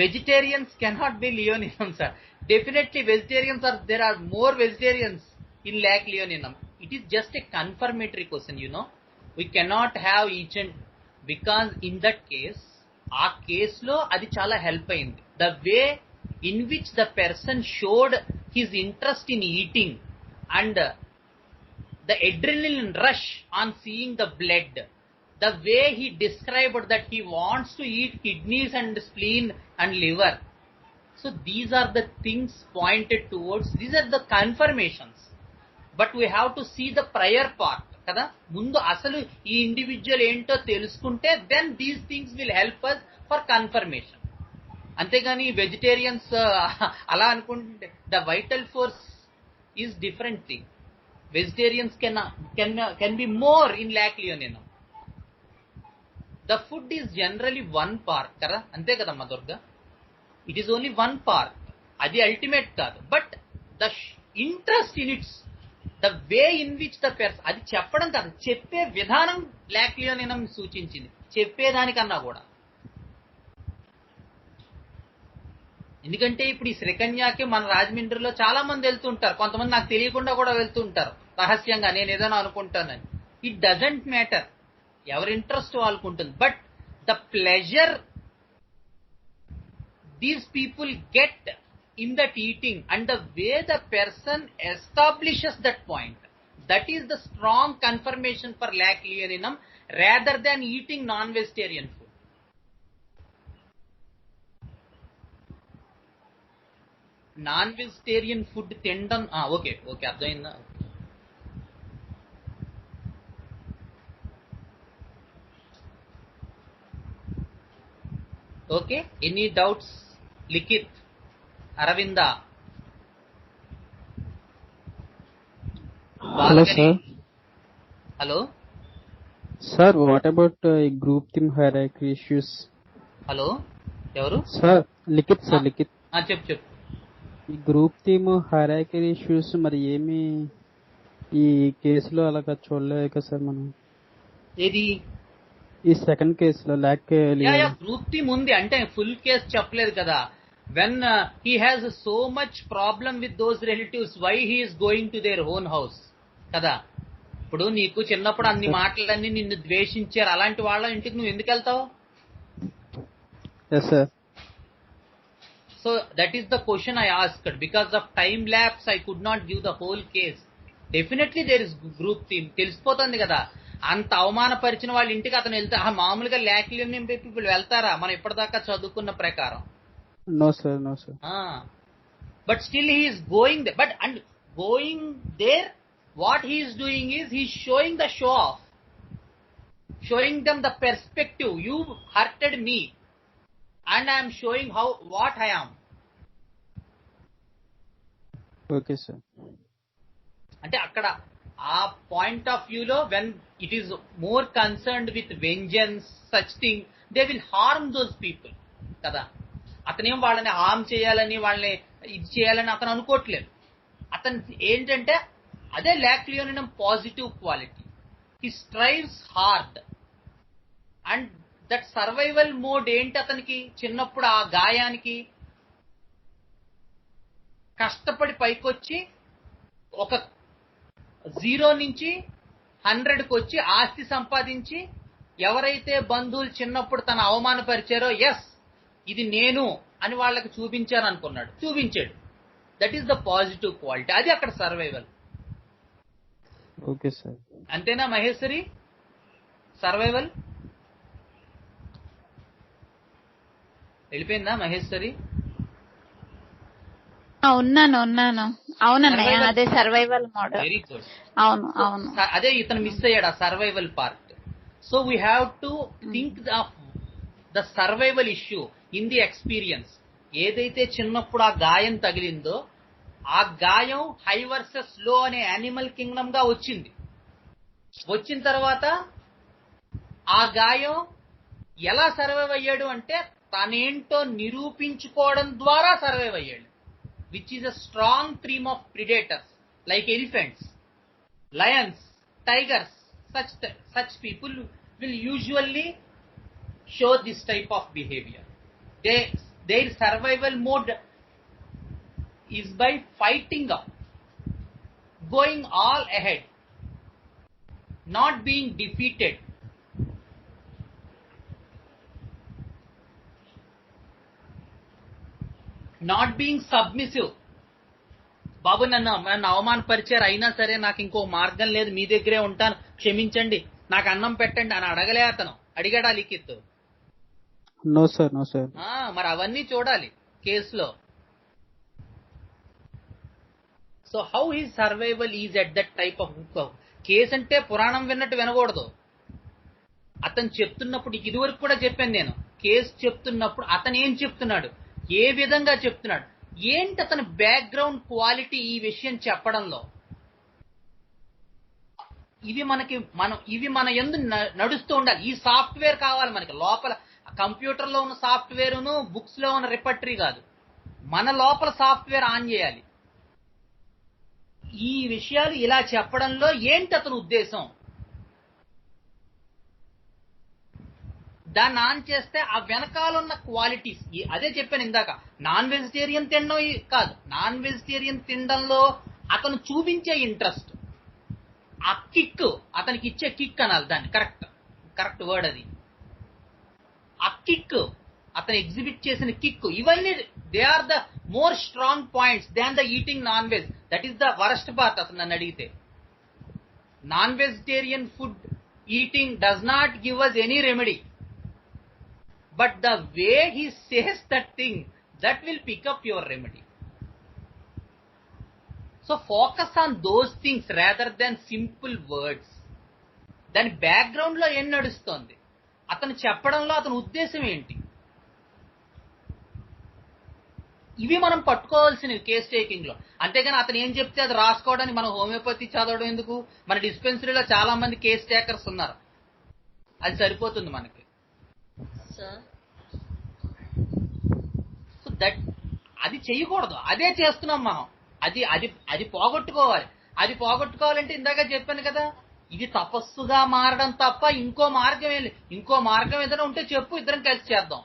Vegetarians cannot be Leoninum, sir. Definitely vegetarians are, there are more vegetarians in lack Leoninum. It is just a confirmatory question, you know. We cannot have each and, because in that case, ఆ కేసులో అది చాలా help అయింది. The way in which the person showed his interest in eating and the adrenaline rush on seeing the blood, the way he described that he wants to eat kidneys and spleen and liver. So these are the things pointed towards, these are the confirmations. But we have to see the prior part కదా. ముందు అసలు ఈ individual ఏంటో తెలుసుకుంటే then these things will help us for confirmation. అంతేగాని vegetarians అలా అనుకుంటే the vital force is different thing. Vegetarians can be more in lac leoninum. The food is generally one part కదా, అంతే కదమ్మా Durga. It is only one part, అది ultimate కాదు. But the interest in its, the way in which the person, అది చెప్పడం కాదు, చెప్పే విధానం లాక్ లియోనినం సూచించింది, చెప్పేదానికన్నా కూడా. ఎందుకంటే ఇప్పుడు ఈ శ్రీకన్యాకి మన రాజమండ్రిలో చాలా మంది వెళ్తుంటారు, కొంతమంది నాకు తెలియకుండా కూడా వెళ్తుంటారు రహస్యంగా, నేను ఏదైనా అనుకుంటానని. ఇట్ డజంట్ మ్యాటర్, ఎవరి ఇంట్రెస్ట్ వాళ్ళకు ఉంటుంది. But the pleasure these people get in that eating and the way the person establishes that point, that is the strong confirmation for lack leoninum rather than eating non-vegetarian food. Non-vegetarian food తినడం okay okay అర్థమైందా. Okay, any doubts? Likhit, Aravinda, Hello, sir. Hello Sir, what about group theme hierarchy issues? Hello, ఎవరు? Sir, Likit, sir, Likit. చెప్పు చెప్పు. ఈ group theme hierarchy issues మరి ఏమి ఈ కేసులో అలాగా చూడలేదు కదా సార్ మనం. ఏది? ఈ సెకండ్ కేసులో లాక్ గ్రూప్ థీమ్ ఉంది అంటే ఫుల్ కేసు చెప్పలేదు కదా. when he has so much problem with those relatives, why he is going to their own house కదా. ఇప్పుడు నీకు చిన్నప్పుడు అన్ని మాటలన్నీ నిన్ను ద్వేషించారు, అలాంటి వాళ్ళ ఇంటికి నువ్వు ఎందుకు వెళ్తావు? yes sir. So that is the question I asked. Because of time lapse I could not give the whole case. Definitely there is group theme, తెలిసిపోతుంది కదా. అంత అవమానపరిచిన వాళ్ళ ఇంటికి అతను వెళ్తే మామూలుగా లాక్లియన్ పీపుల్ వెళ్తారా మనం ఇప్పటిదాకా చదువుకున్న ప్రకారం? No sir, no sir. But still he is going there. But and going there, what he is doing is he is showing the show off, showing them the perspective. You hurted me, and I am showing how what I am. Okay sir. అంటే అక్కడ ఆ point of వ్యూలో when it is more concerned with vengeance, such thing, they will harm those people కదా. అతనేం వాళ్ళని harm చేయాలని వాళ్ళని ఇది చేయాలని అతను అనుకోవట్లేదు. అతను ఏంటంటే అదే lac leoninum positive quality. He strives hard and that survival mode ఏంటి అతనికి చిన్నప్పుడు ఆ గాయానికి కష్టపడి పైకొచ్చి ఒక 0 నుంచి 100కి వచ్చి ఆస్తి సంపాదించి ఎవరైతే బంధువులు చిన్నప్పుడు తన అవమానపరిచారో ఎస్ ఇది నేను అని వాళ్ళకి చూపించారనుకున్నాడు, చూపించాడు. That is the positive quality, అది అక్కడ సర్వైవల్. Okay sir. అంతేనా మహేశ్వరి? సర్వైవల్ వెళ్ళిపోయిందా మహేశ్వరి? ఉన్నాను అవునన్నయ్య, Survival. అదే సర్వైవల్ మోడల్. Very good. అవును అదే ఇతను మిస్ అయ్యాడు ఆ survival part. So we have to think of the survival issue in the experience. ఏదైతే చిన్నప్పుడు ఆ గాయం తగిలిందో ఆ గాయం హై వర్సెస్ లో అనే యానిమల్ కింగ్డమ్ గా వచ్చింది. వచ్చిన తర్వాత ఆ గాయం ఎలా సర్వైవ్ అయ్యాడు అంటే తనేంటో నిరూపించుకోవడం ద్వారా సర్వైవ్ అయ్యాడు. Which is a strong theme of predators like elephants, Lions, tigers. Such people will usually show this type of behavior. Their survival mode is by fighting up, going all ahead, not being defeated. Not being submissive. బాబు నన్ను అవమానపరిచారు, అయినా సరే నాకు ఇంకో మార్గం లేదు, మీ దగ్గరే ఉంటాను, క్షమించండి, నాకు అన్నం పెట్టండి అని అడగలే అతను. అడిగాడా లిఖిత్? No sir. మరి అవన్నీ చూడాలి కేసులో. So how he survival is at that type of book. Case అంటే పురాణం విన్నట్టు వినకూడదు. అతను చెప్తున్నప్పుడు ఇదివరకు కూడా చెప్పాను నేను, కేసు చెప్తున్నప్పుడు అతను ఏం చెప్తున్నాడు, ఏ విధంగా చెప్తున్నాడు, ఏంటి అతని బ్యాక్గ్రౌండ్ క్వాలిటీ ఈ విషయం చెప్పడంలో. ఇవి మన యందు నడుస్తూ ఉండాలి. ఈ సాఫ్ట్వేర్ కావాలి మనకి లోపల. కంప్యూటర్ లో ఉన్న సాఫ్ట్వేర్ బుక్స్ లో ఉన్న రిపర్టరీ కాదు, మన లోపల సాఫ్ట్వేర్ ఆన్ చేయాలి. ఈ విషయాలు ఇలా చెప్పడంలో ఏంటి అతని ఉద్దేశం, దాన్ని ఆన్ చేస్తే ఆ వెనకాలన్న క్వాలిటీస్. అదే చెప్పాను ఇందాక, నాన్ వెజిటేరియన్ తినడం కాదు, నాన్ వెజిటేరియన్ తినడంలో అతను చూపించే ఇంట్రెస్ట్, ఆ కిక్, అతనికి ఇచ్చే కిక్ అనాలి దాన్ని, కరెక్ట్ వర్డ్ అది. ఆ కిక్, అతను ఎగ్జిబిట్ చేసిన కిక్, ఇవన్నీ they are the more strong points than the eating non veg. That is the worst part. అతను నన్ను అడిగితే non vegetarian food eating does not give us any remedy. But the way he says that thing, that will pick up your remedy. So focus on those things rather than simple words. దాని background లో ఏం నడుస్తోంది, అతను చెప్పడంలో అతని ఉద్దేశం ఏంటి, ఇవి మనం పట్టుకోవాల్సినవి కేస్ టేకింగ్ లో. అంతేగాని అతను ఏం చెప్తే అది రాసుకోవడానికి మనం హోమియోపతి చదవడం ఎందుకు? మన డిస్పెన్సరీలో చాలా మంది కేస్ టేకర్స్ ఉన్నారు, అది సరిపోతుంది మనకి. సో అది చెయ్యకూడదు, అదే చేస్తున్నాం మనం. అది పోగొట్టుకోవాలి. అది పోగొట్టుకోవాలంటే ఇందాక చెప్పాను కదా, ఇది తపస్సుగా మారడం తప్ప ఇంకో మార్గం ఏం లేదు. ఇంకో మార్గం ఏదైనా ఉంటే చెప్పు, ఇద్దరం కలిసి చేద్దాం.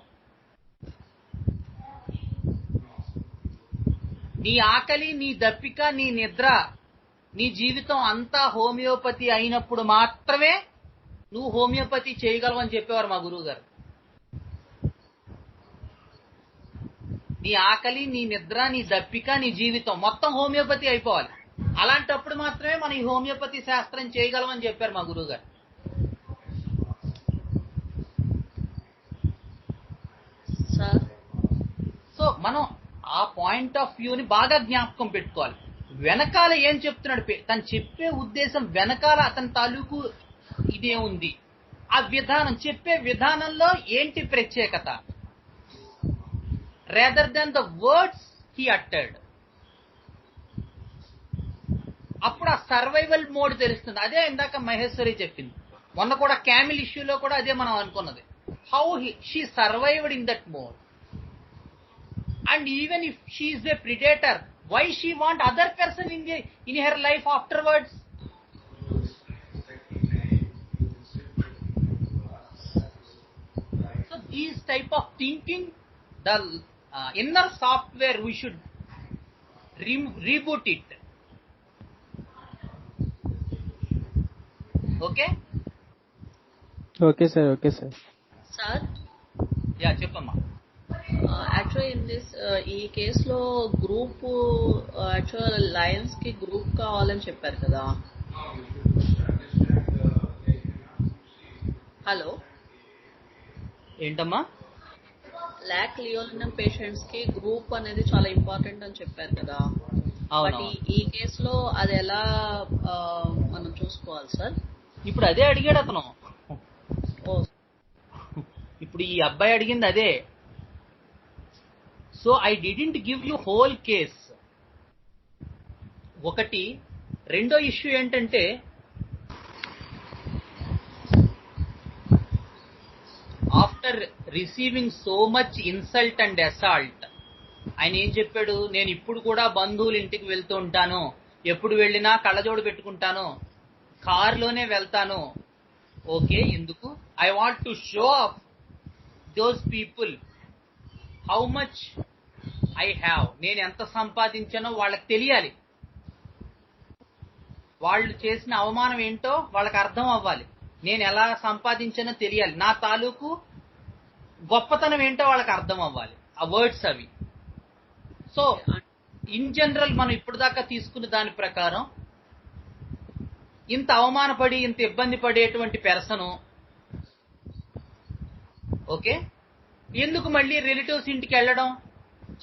నీ ఆకలి, నీ దప్పిక, నీ నిద్ర, నీ జీవితం అంతా హోమియోపతి అయినప్పుడు మాత్రమే నువ్వు హోమియోపతి చేయగలవని చెప్పేవారు మా గురువు గారు. నీ ఆకలి, నీ నిద్ర, నీ దప్పిక, నీ జీవితం మొత్తం హోమియోపతి అయిపోవాలి. అలాంటప్పుడు మాత్రమే మనం ఈ హోమియోపతి శాస్త్రం చేయగలమని చెప్పారు మా గురువు గారు. సో మనం ఆ పాయింట్ ఆఫ్ వ్యూని బాగా జ్ఞాపకం పెట్టుకోవాలి. వెనకాల ఏం చెప్తున్నాడు, తను చెప్పే ఉద్దేశం వెనకాల అతని తాలూకు ఇదే ఉంది. ఆ విధానం, చెప్పే విధానంలో ఏంటి ప్రత్యేకత, rather than the words he uttered. అప్పుడు ఆ సర్వైవల్ మోడ్ తెలుస్తుంది. అదే ఇందాక మహేశ్వరి చెప్పింది. మొన్న కూడా క్యామిల్ ఇష్యూలో కూడా అదే మనం అనుకున్నది. How she survived in that mode. And even if she is a predator, why she want other person in her life afterwards. So these type of thinking, the inner software, we should reboot it. Okay sir. Sir yeah చెప్పమ్మా. Actually in this ఈ కేసులో group actual lions కి group కావాలని చెప్పారు కదా. Hello ఏంటమ్మా? లాక్ లియోలినం పేషెంట్స్ కి గ్రూప్ అనేది చాలా ఇంపార్టెంట్ అని చెప్పారు కదా. బట్ అవునవును. ఈ కేసులో అది ఎలా మనం చూసుకోవాలి సార్? ఇప్పుడు అదే అడిగాడు అతను. ఓ ఇప్పుడు ఈ అబ్బాయి అడిగింది అదే. So I didn't give you whole case. ఒకటి. రెండో ఇష్యూ ఏంటంటే after receiving so much insult and assault ఆయన ఏం చెప్పాడు, నేను ఇప్పుడు కూడా బంధువుల ఇంటికి వెళ్తూ ఉంటాను, ఎప్పుడు వెళ్ళినా కళ్ళజోడు పెట్టుకుంటాను, కారులోనే వెళ్తాను. ఓకే, ఎందుకు? I want to show off those people how much I have. నేను ఎంత సంపాదించానో వాళ్ళకి తెలియాలి. వాళ్ళు చేసిన అవమానం ఏంటో వాళ్ళకి అర్థం అవ్వాలి. నేను ఎలా సంపాదించానో తెలియాలి. నా తాలూకు గొప్పతనం ఏంటో వాళ్ళకి అర్థం అవ్వాలి. ఆ వర్డ్స్ అవి. సో ఇన్ జనరల్ మనం ఇప్పుడు దాకా తీసుకున్న దాని ప్రకారం ఇంత అవమానపడి ఇంత ఇబ్బంది పడేటువంటి పెర్సను ఓకే ఎందుకు మళ్ళీ రిలేటివ్స్ ఇంటికి వెళ్ళడం?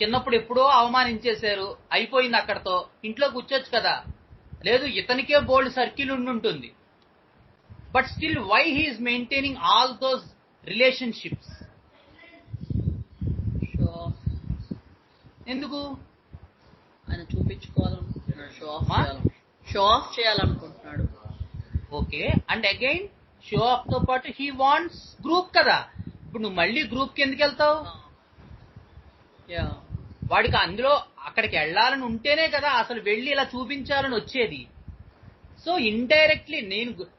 చిన్నప్పుడు ఎప్పుడో అవమానించేశారు, అయిపోయింది అక్కడతో, ఇంట్లో కూర్చోచ్చు కదా. లేదు, ఇతనికే బోల్డ్ సర్కిల్ ఉండుంటుంది. But still why he is maintaining all those relationships? ఎందుకు? ఆయన చూపించుకోవాలనుకుంటున్నాడు, షో ఆఫ్ చేయాలనుకుంటున్నాడు. Okay, and again show off తో పాటు హీ వాంట్స్ గ్రూప్ కదా. ఇప్పుడు నువ్వు మళ్ళీ గ్రూప్ కి ఎందుకు వెళ్తావు? వాడికి అందులో అక్కడికి వెళ్ళాలని ఉంటేనే కదా అసలు వెళ్ళి ఇలా చూపించాలని వచ్చేది. సో ఇండైరెక్ట్లీ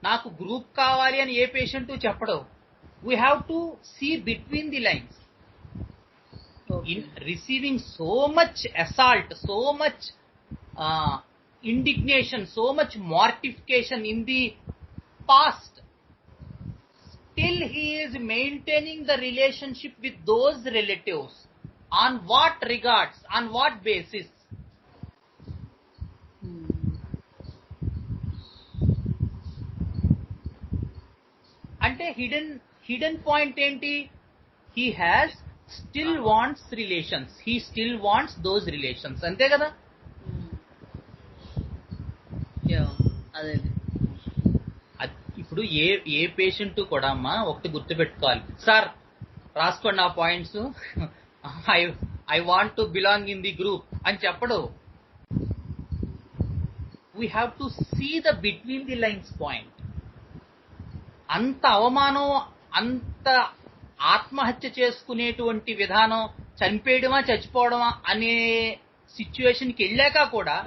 నాకు గ్రూప్ కావాలి అని ఏ పేషెంట్ చెప్పడు. We have to see between the lines. In receiving so much assault, so much indignation, so much mortification in the past, still he is maintaining the relationship with those relatives. On what regards? On what basis? అంటే hidden point ఏంటి? he has still wants relations, he still wants those relations, అంతే కదా. అదే ఇప్పుడు ఏ patient కూడా అమ్మా ఒకటి గుర్తుపెట్టుకోవాలి. సార్ రాసుకోండి ఆ points, I want to belong in the group అని చెప్పడు. We have to see the between the lines point. అంత అవమానం, అంత ఆత్మహత్య చేసుకునేటువంటి విధానం, చనిపోయడమా చచ్చిపోవడమా అనే సిచ్యువేషన్కి వెళ్ళాక కూడా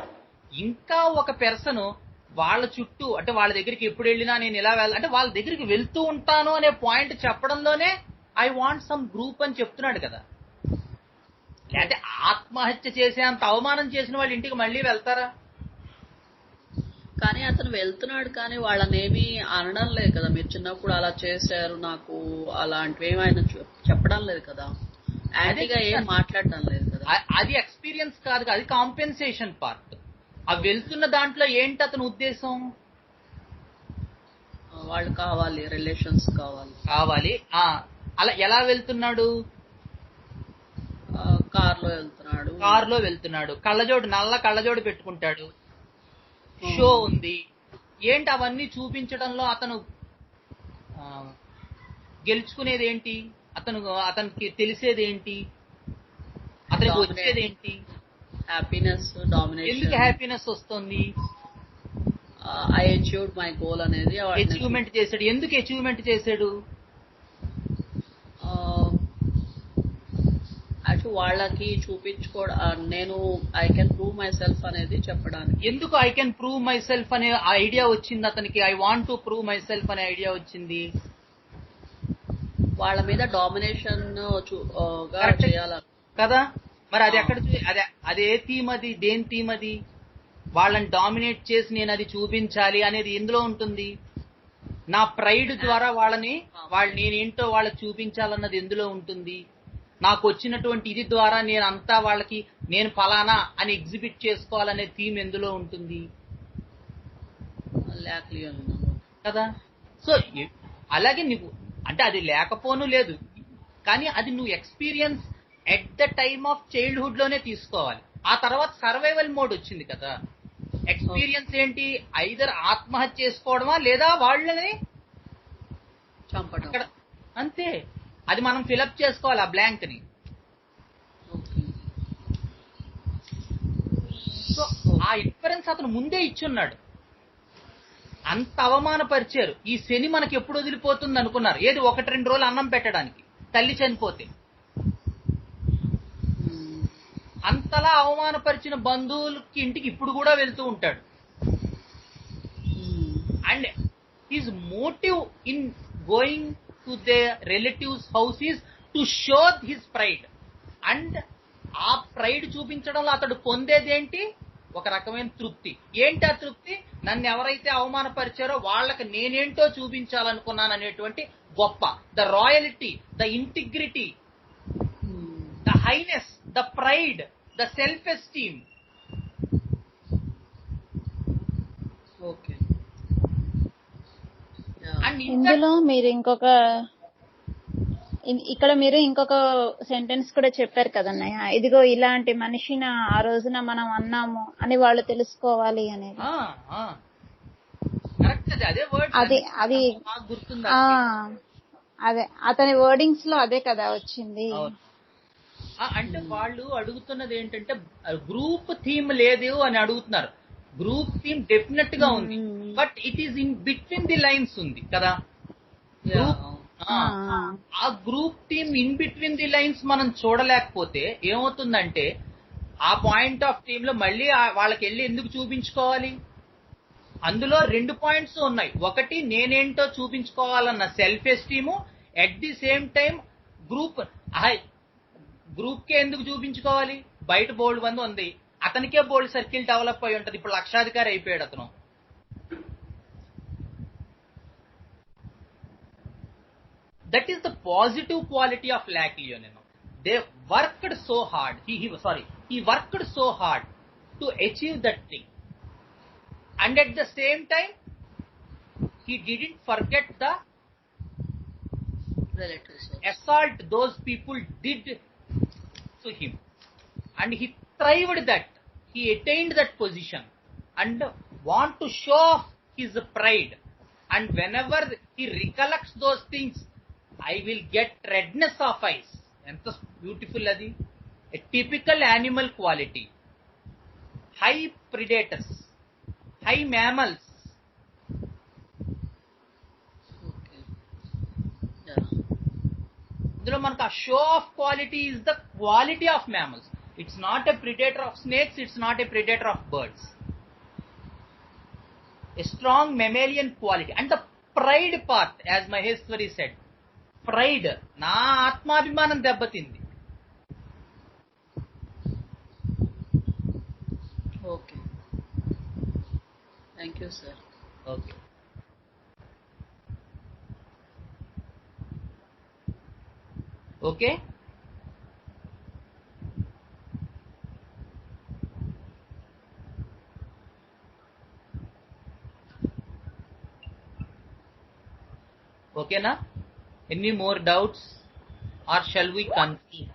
ఇంకా ఒక పెర్సన్ వాళ్ళ చుట్టూ, అంటే వాళ్ళ దగ్గరికి ఎప్పుడు వెళ్ళినా నేను ఇలా అంటే వాళ్ళ దగ్గరికి వెళ్తూ ఉంటాను అనే పాయింట్ చెప్పడంలోనే ఐ వాంట్ సమ్ గ్రూప్ అని చెప్తున్నాడు కదా. లేకపోతే ఆత్మహత్య చేసే అంత అవమానం చేసిన వాళ్ళ ఇంటికి మళ్ళీ వెళ్తారా? కానీ అతను వెళ్తున్నాడు, కానీ వాళ్ళనేమి అనడం లేదు కదా, మీరు చిన్నప్పుడు అలా చేశారు నాకు అలాంటివి ఏమి ఆయన చెప్పడం లేదు కదా, యాంటీగా ఏం మాట్లాడడం లేదు కదా. అది ఎక్స్పీరియన్స్ కాదు, అది కాంపెన్సేషన్ పార్ట్. ఆ వెళ్తున్న దాంట్లో ఏంటి అతని ఉద్దేశం? వాళ్ళు కావాలి, రిలేషన్స్ కావాలి. అలా ఎలా వెళ్తున్నాడు? కారులో వెళ్తున్నాడు, కళ్ళజోడు, నల్ల కళ్ళజోడు పెట్టుకుంటాడు, షో ఉంది. ఏంటి అవన్నీ చూపించడంలో అతను గెలుచుకునేది ఏంటి? అతనికి తెలిసేది ఏంటి? అతనికి వచ్చేది ఏంటి? Happiness, domination. ఎందుకు హ్యాపీనెస్ వస్తుంది? ఐ అచీవ్డ్ మై గోల్ అనేది అచీవ్మెంట్ చేశాడు. ఎందుకు అచీవ్మెంట్ చేశాడు? యాక్చువల్ వాళ్ళకి చూపించుకోవడం, నేను I can prove my self అనేది చెప్పడానికి. ఎందుకు I can prove my self అనే ఐడియా వచ్చింది అతనికి? I want to prove my self అనే ఐడియా వచ్చింది. వాళ్ళ మీద డామినేషన్ చేయాలి కదా. మరి అది ఎక్కడ అదే థీమ్? అది దేని థీమ్? అది వాళ్ళని డామినేట్ చేసి నేను అది చూపించాలి అనేది ఎందులో ఉంటుంది? నా ప్రైడ్ ద్వారా నేనేంటో వాళ్ళకి చూపించాలన్నది ఎందులో ఉంటుంది? నాకు వచ్చినటువంటి ఇది ద్వారా నేనంతా వాళ్ళకి నేను ఫలానా అని ఎగ్జిబిట్ చేసుకోవాలనే థీమ్ ఎందులో ఉంటుంది కదా. సో అలాగే నీకు అంటే అది లేకపోను లేదు, కానీ అది నువ్వు experience at the time of childhood లోనే తీసుకోవాలి. ఆ తర్వాత సర్వైవల్ మోడ్ వచ్చింది కదా. ఎక్స్పీరియన్స్ ఏంటి? ఐదర్ ఆత్మహత్య చేసుకోవడమా లేదా వాళ్ళని చంపడం. అక్కడ అంతే. అది మనం ఫిలప్ చేసుకోవాలి ఆ బ్లాంక్ ని. ఓకే. సో ఆ ఇన్ఫరెన్స్ అతను ముందే ఇచ్చున్నాడు. అంత అవమానపరిచారు. ఈ శని మనకి ఎప్పుడు వదిలిపోతుంది అనుకున్నారు. ఏది 1-2 రోజులు అన్నం పెట్టడానికి, తల్లి చనిపోతే. అంతలా అవమానపరిచిన బంధువులకి ఇంటికి ఇప్పుడు కూడా వెళ్తూ ఉంటాడు. And his motive in going to the relatives house is to show his pride. అండ్ ఆ ప్రైడ్ చూపించడంలో అతడు పొందేది ఏంటి? ఒక రకమైన తృప్తి. ఏంటి ఆ తృప్తి? నన్ను ఎవరైతే అవమానపరిచారో వాళ్ళకి నేనేంటో చూపించాలనుకున్నాను అనేటువంటి గొప్ప, the royalty, the integrity, the highness, the pride, the self esteem. Okay. And ఇందులో మీరు ఇక్కడ మీరు ఇంకొక సెంటెన్స్ కూడా చెప్పారు కదన్నయ్య, ఇదిగో ఇలాంటి మనిషిని ఆ రోజున మనం అన్నాము అని వాళ్ళు తెలుసుకోవాలి అనేది. కరెక్ట్. అదే వర్డ్. అది గుర్తుందా? అదే అతని వర్డింగ్స్ లో అదే కదా వచ్చింది. అంటే వాళ్ళు అడుగుతున్నది ఏంటంటే గ్రూప్ థీమ్ లేదు అని అడుగుతున్నారు. గ్రూప్ థీమ్ డెఫినెట్ గా ఉంది, but it is in between the lines ఉంది కదా. ఆ group theme in between the lines మనం చూడలేకపోతే ఏమవుతుందంటే ఆ పాయింట్ ఆఫ్ థీమ్ లో మళ్ళీ వాళ్ళకి వెళ్ళి ఎందుకు చూపించుకోవాలి? అందులో 2 పాయింట్స్ ఉన్నాయి. ఒకటి నేనేంటో చూపించుకోవాలన్న self esteem, at the same time group కే ఎందుకు చూపించుకోవాలి? బయట బోల్డ్ మంది ఉంది, అతనికే బోల్డ్ సర్కిల్ డెవలప్ అయి ఉంటది. ఇప్పుడు లక్షాధికారి అయిపోయాడు అతను. That is the positive quality of Lacleon. They worked so hard. He worked so hard to achieve that thing. And at the same time, he didn't forget the relatives assault those people did to him. And he thrived that. He attained that position and want to show off his pride. And whenever he recollects those things, I will get redness of eyes. ఎంత beautiful అది. A typical animal quality. High predators, high mammals. Okay. ఇందులో మనకు ఆ show off quality is the quality of mammals. It's not a predator of snakes, it's not a predator of birds. A strong mammalian quality. And the pride part, as Maheshwari said, pride, నా ఆత్మాభిమానం దెబ్బతింది. Okay. Thank you sir. Okay. Okay. ఓకేనా? Any more doubts or shall we conclude?